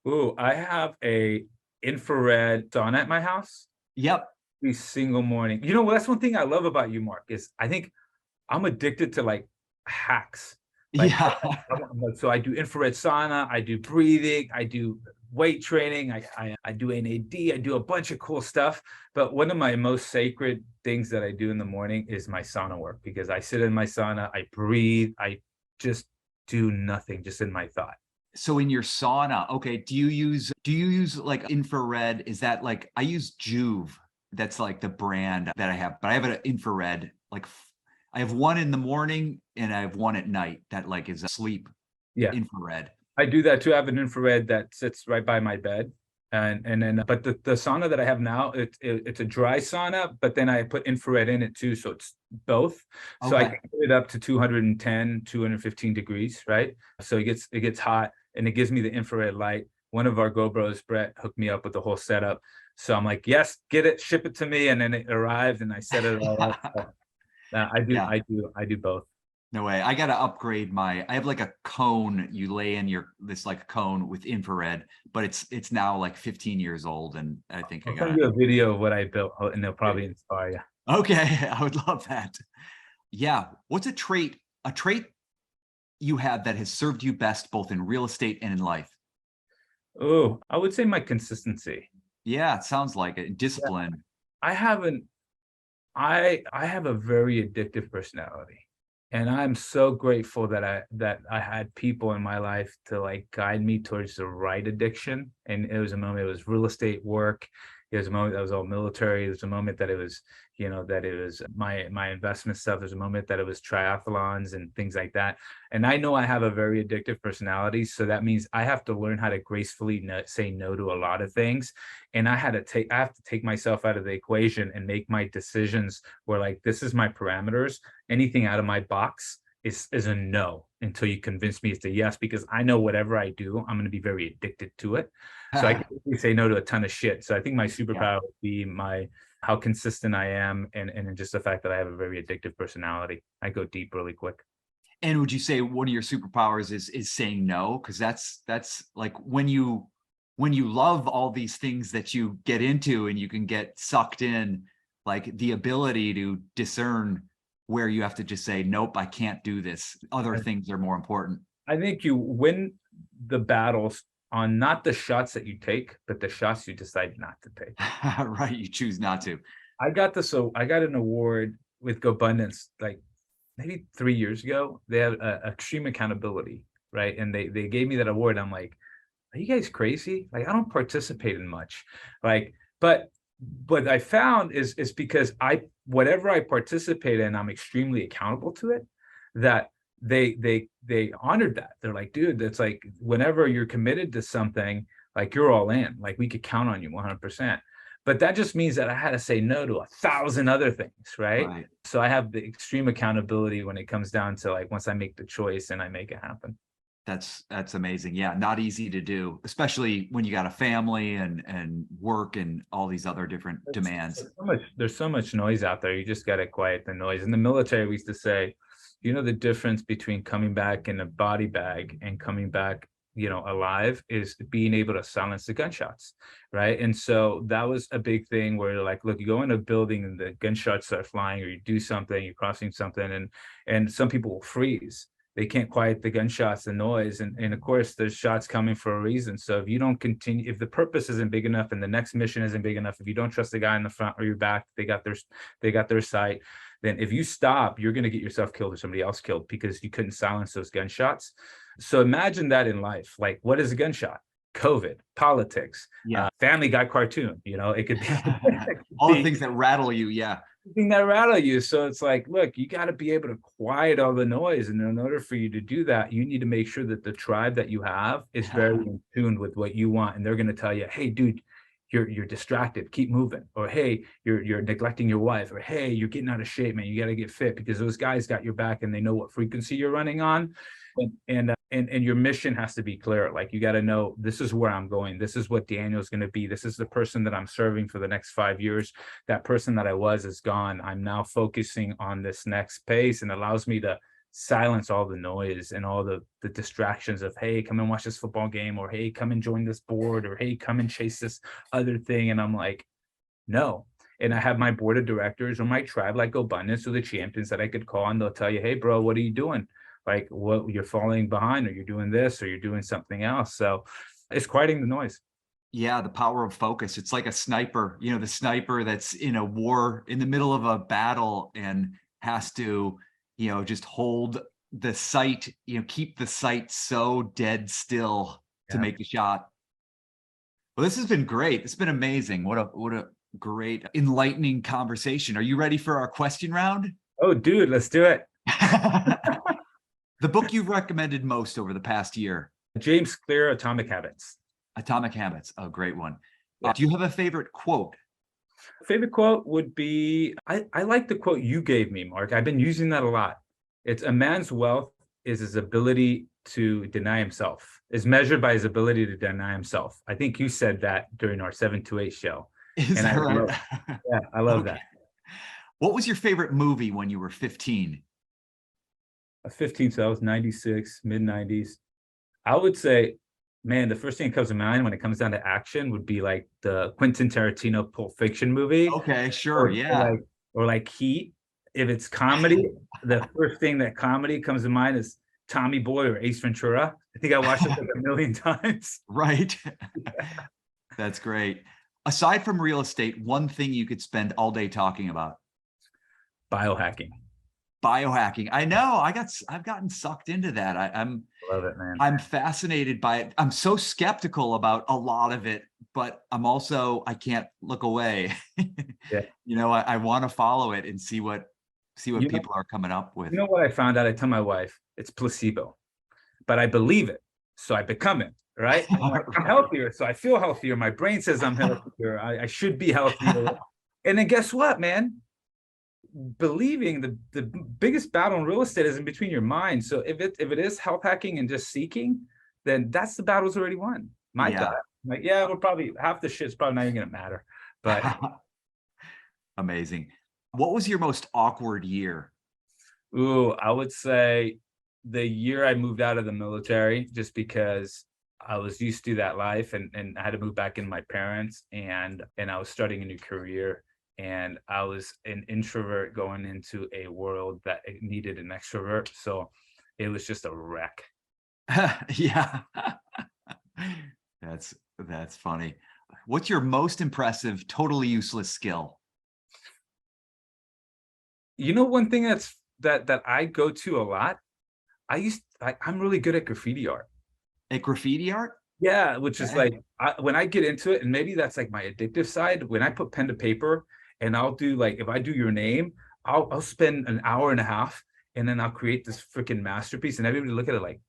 Ooh, I have a infrared sauna at my house Yep. every single morning. You know, that's one thing I love about you, Mark, is I think I'm addicted to like hacks. Like, Yeah. so I do infrared sauna, I do breathing, I do weight training, I do NAD, I do a bunch of cool stuff. But one of my most sacred things that I do in the morning is my sauna work, because I sit in my sauna, I breathe, I just do nothing, just in my thought. So in your sauna, okay, do you use like infrared? Is that like I use Juve? That's like the brand that I have, but I have an infrared. I have one in the morning and I have one at night that like is a sleep Yeah. infrared. I do that too. I have an infrared that sits right by my bed. And then but the sauna that I have now, it's a dry sauna, but then I put infrared in it too. So it's both. So I Okay. can put it up to 210, 215 degrees, right? So it gets hot and it gives me the infrared light. One of our GoPros, Brett, hooked me up with the whole setup. So I'm like, yes, get it, ship it to me. And then it arrived and I set it all up. So, I do, Yeah. I do both. No way. I gotta upgrade I have like a cone you lay in this like cone with infrared, but it's now like 15 years old and I think I I'll send gotta. you a video of what I built and they'll probably inspire you. Okay, I would love that. Yeah. What's a trait you have that has served you best both in real estate and in life? Oh, I would say my consistency. Yeah, it sounds like it. Yeah. Discipline. I haven't I have a very addictive personality. And I'm so grateful that I had people in my life to like guide me towards the right addiction. And it was a moment, it was real estate work. It was a moment that was all military. It was a moment that it was, that it was my investment stuff. There's a moment that it was triathlons and things like that. And I know I have a very addictive personality. So that means I have to learn how to gracefully say no to a lot of things. And I have to take myself out of the equation and make my decisions where like, this is my parameters. Anything out of my box is a no until you convince me it's a yes, because I know whatever I do, I'm going to be very addicted to it. So I can really say no to a ton of shit. So I think my Yeah. superpower would be how consistent I am, and just the fact that I have a very addictive personality. I go deep really quick. And would you say one of your superpowers is saying no? Because that's like when you love all these things that you get into and you can get sucked in, like the ability to discern where you have to just say, nope, I can't do this. Other things are more important. I think you win the battles on not the shots that you take, but the shots you decide not to take. Right. You choose not to. I got an award with GoBundance like maybe 3 years ago. They had extreme accountability, right? And they gave me that award. I'm like, are you guys crazy? Like, I don't participate in much. Like, but what I found is because whatever I participate in, I'm extremely accountable to it. That they honored that. They're like, dude, that's like whenever you're committed to something, like you're all in. Like we could count on you 100%. But that just means that I had to say no to 1,000 other things, right? Right. So I have the extreme accountability when it comes down to like once I make the choice and I make it happen. That's amazing. Yeah, not easy to do, especially when you got a family and work and all these other different demands. There's so much noise out there. You just got to quiet the noise. In the military, we used to say, the difference between coming back in a body bag and coming back, alive is being able to silence the gunshots, right? And so that was a big thing where like, look, you go in a building and the gunshots start flying, or you do something, you're crossing something, and some people will freeze. They can't quiet the gunshots, the noise, and of course there's shots coming for a reason. So if you don't continue, if the purpose isn't big enough and the next mission isn't big enough, if you don't trust the guy in the front or your back, they got their sight, then if you stop, you're going to get yourself killed or somebody else killed because you couldn't silence those gunshots. So imagine that in life. Like, what is a gunshot? COVID, politics, Yeah. Family Guy cartoon. It could be All the things that rattle you. Yeah. thing that rattle you. So it's like, look, you got to be able to quiet all the noise. And in order for you to do that, you need to make sure that the tribe that you have is very in tune with what you want. And they're going to tell you, hey, dude, you're distracted, keep moving. Or hey, you're neglecting your wife. Or hey, you're getting out of shape, man. You got to get fit, because those guys got your back and they know what frequency you're running on. And your mission has to be clear. Like, you got to know, this is where I'm going. This is what Daniel's going to be. This is the person that I'm serving for the next 5 years. That person that I was is gone. I'm now focusing on this next pace, and allows me to silence all the noise and all the distractions of, hey, come and watch this football game, or hey, come and join this board, or hey, come and chase this other thing. And I'm like, no. And I have my board of directors or my tribe like Abundance or the champions that I could call, and they'll tell you, hey, bro, what are you doing? Like, what, you're falling behind, or you're doing this, or you're doing something else. So it's quieting the noise. Yeah, the power of focus. It's like a sniper, the sniper that's in a war, in the middle of a battle, and has to, just hold the sight, keep the sight so dead still to Yeah. make the shot. Well, this has been great. It's been amazing. What a great, enlightening conversation. Are you ready for our question round? Oh, dude, let's do it. The book you've recommended most over the past year? James Clear, Atomic Habits. Atomic Habits, a great one. Yeah. Do you have a favorite quote? Favorite quote would be, I like the quote you gave me, Mark. I've been using that a lot. It's, a man's wealth is his ability to deny himself, is measured by his ability to deny himself. I think you said that during our 7 to 8 show. Is that right? Yeah, I love Okay. that. What was your favorite movie when you were 15? 15, so I was 96, mid 90s. I would say, man, the first thing that comes to mind when it comes down to action would be like the Quentin Tarantino Pulp Fiction movie. Okay, sure, Or, yeah. or like Heat. If it's comedy, the first thing that comedy comes to mind is Tommy Boy or Ace Ventura. I think I watched it like a million times. Right. That's great. Aside from real estate, one thing you could spend all day talking about? Biohacking. Biohacking. I know. I've gotten sucked into that. I'm Love it, man. I'm fascinated by it. I'm so skeptical about a lot of it, but I can't look away. Yeah. I want to follow it and see what You know- people are coming up with. You know what I found out? I tell my wife it's placebo, but I believe it, so I become it. Right? I'm healthier, so I feel healthier. My brain says I'm healthier. I should be healthier. And then guess what, man? Believing, the biggest battle in real estate is in between your mind. So if it is health hacking and just seeking, then that's the battle's already won. My thought. Like, yeah, we're probably, half the shit's probably not even gonna matter. But amazing. What was your most awkward year? ooh, I would say the year I moved out of the military, just because I was used to that life, and I had to move back in my parents, and I was starting a new career, and I was an introvert going into a world that needed an extrovert. So it was just a wreck. Yeah. That's funny. What's your most impressive, totally useless skill? You know, one thing that I go to a lot, I'm really good at graffiti art. At graffiti art? Yeah, which is like, when I get into it, and maybe that's like my addictive side, when I put pen to paper and I'll do, like, if I do your name, I'll spend an hour and a half, and then I'll create this freaking masterpiece, and everybody look at it like,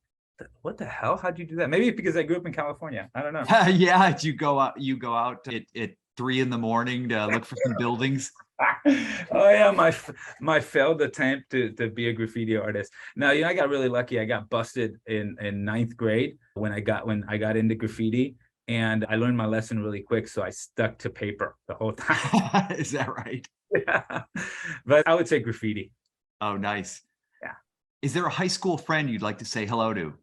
what the hell? How'd you do that? Maybe because I grew up in California. I don't know. Yeah, you go out at 3 a.m. to look for some buildings. Oh yeah, my failed attempt to be a graffiti artist. Now, I got really lucky. I got busted in 9th grade when I got into graffiti, and I learned my lesson really quick, so I stuck to paper the whole time. Is that right? Yeah. But I would say graffiti. Oh, nice. Yeah. Is there a high school friend you'd like to say hello to?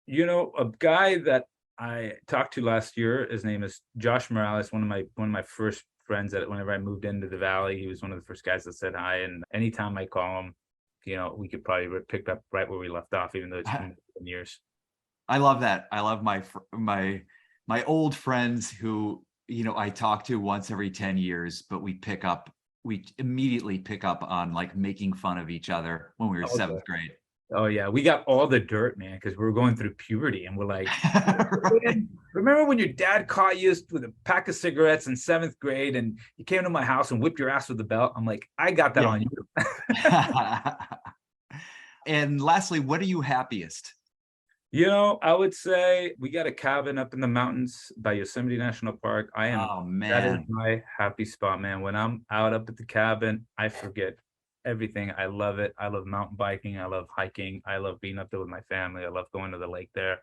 A guy that I talked to last year, his name is Josh Morales, one of my first friends. That whenever I moved into the Valley, he was one of the first guys that said hi. And anytime I call him, we could probably pick up right where we left off, even though it's been years. I love that. I love my old friends who, I talk to once every 10 years, but we immediately pick up on like making fun of each other when we were 7th grade. Oh yeah, we got all the dirt, man, because we were going through puberty, and we're like, right. Remember when your dad caught you with a pack of cigarettes in 7th grade, and you came to my house and whipped your ass with the belt? I'm like, I got that on you. And lastly, what are you happiest? I would say we got a cabin up in the mountains by Yosemite National Park. Oh man, that is my happy spot, man. When I'm out up at the cabin, I forget everything. I love it. I love mountain biking. I love hiking. I love being up there with my family. I love going to the lake there.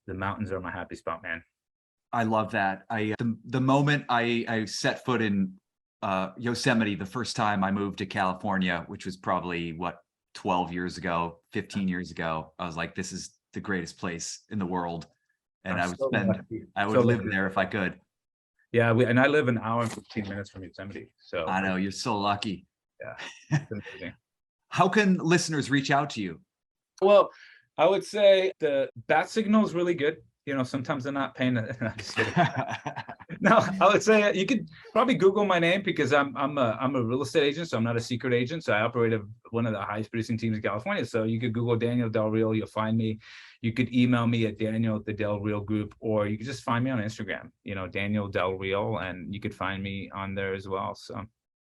The mountains are my happy spot, man. I love that. The moment I set foot in Yosemite the first time I moved to California, which was probably 12 years ago, 15 years ago. I was like, this is the greatest place in the world. And I'm so lucky. I would So live lucky. there if I could. Yeah, and I live an hour and 15 minutes from Yosemite. So I know, you're so lucky. yeah, it's amazing. How can listeners reach out to you? Well, I would say the bat signal is really good. You know, sometimes they're not paying. No, I'm just kidding. No, I would say you could probably Google my name because I'm a real estate agent, so I'm not a secret agent. So I operate one of the highest producing teams in California. So you could Google Daniel Del Real, you'll find me. You could email me at Daniel at the Del Real Group, or you could just find me on Instagram. You know, Daniel Del Real, and you could find me on there as well. So.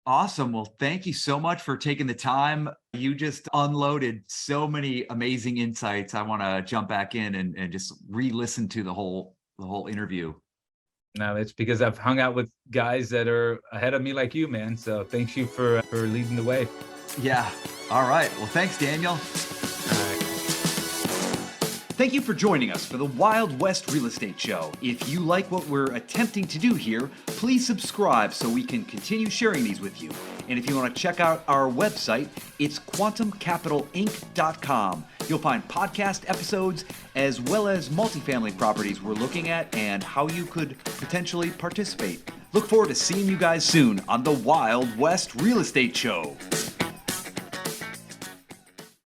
Awesome. Well, thank you so much for taking the time. You just unloaded so many amazing insights. I want to jump back in and just re-listen to the whole interview. No, it's because I've hung out with guys that are ahead of me like you, man. So thank you for leading the way. Yeah. All right. Well, thanks, Daniel. All right. Thank you for joining us for the Wild West Real Estate Show. If you like what we're attempting to do here, please subscribe so we can continue sharing these with you. And if you want to check out our website, it's quantumcapitalinc.com. You'll find podcast episodes as well as multifamily properties we're looking at and how you could potentially participate. Look forward to seeing you guys soon on the Wild West Real Estate Show.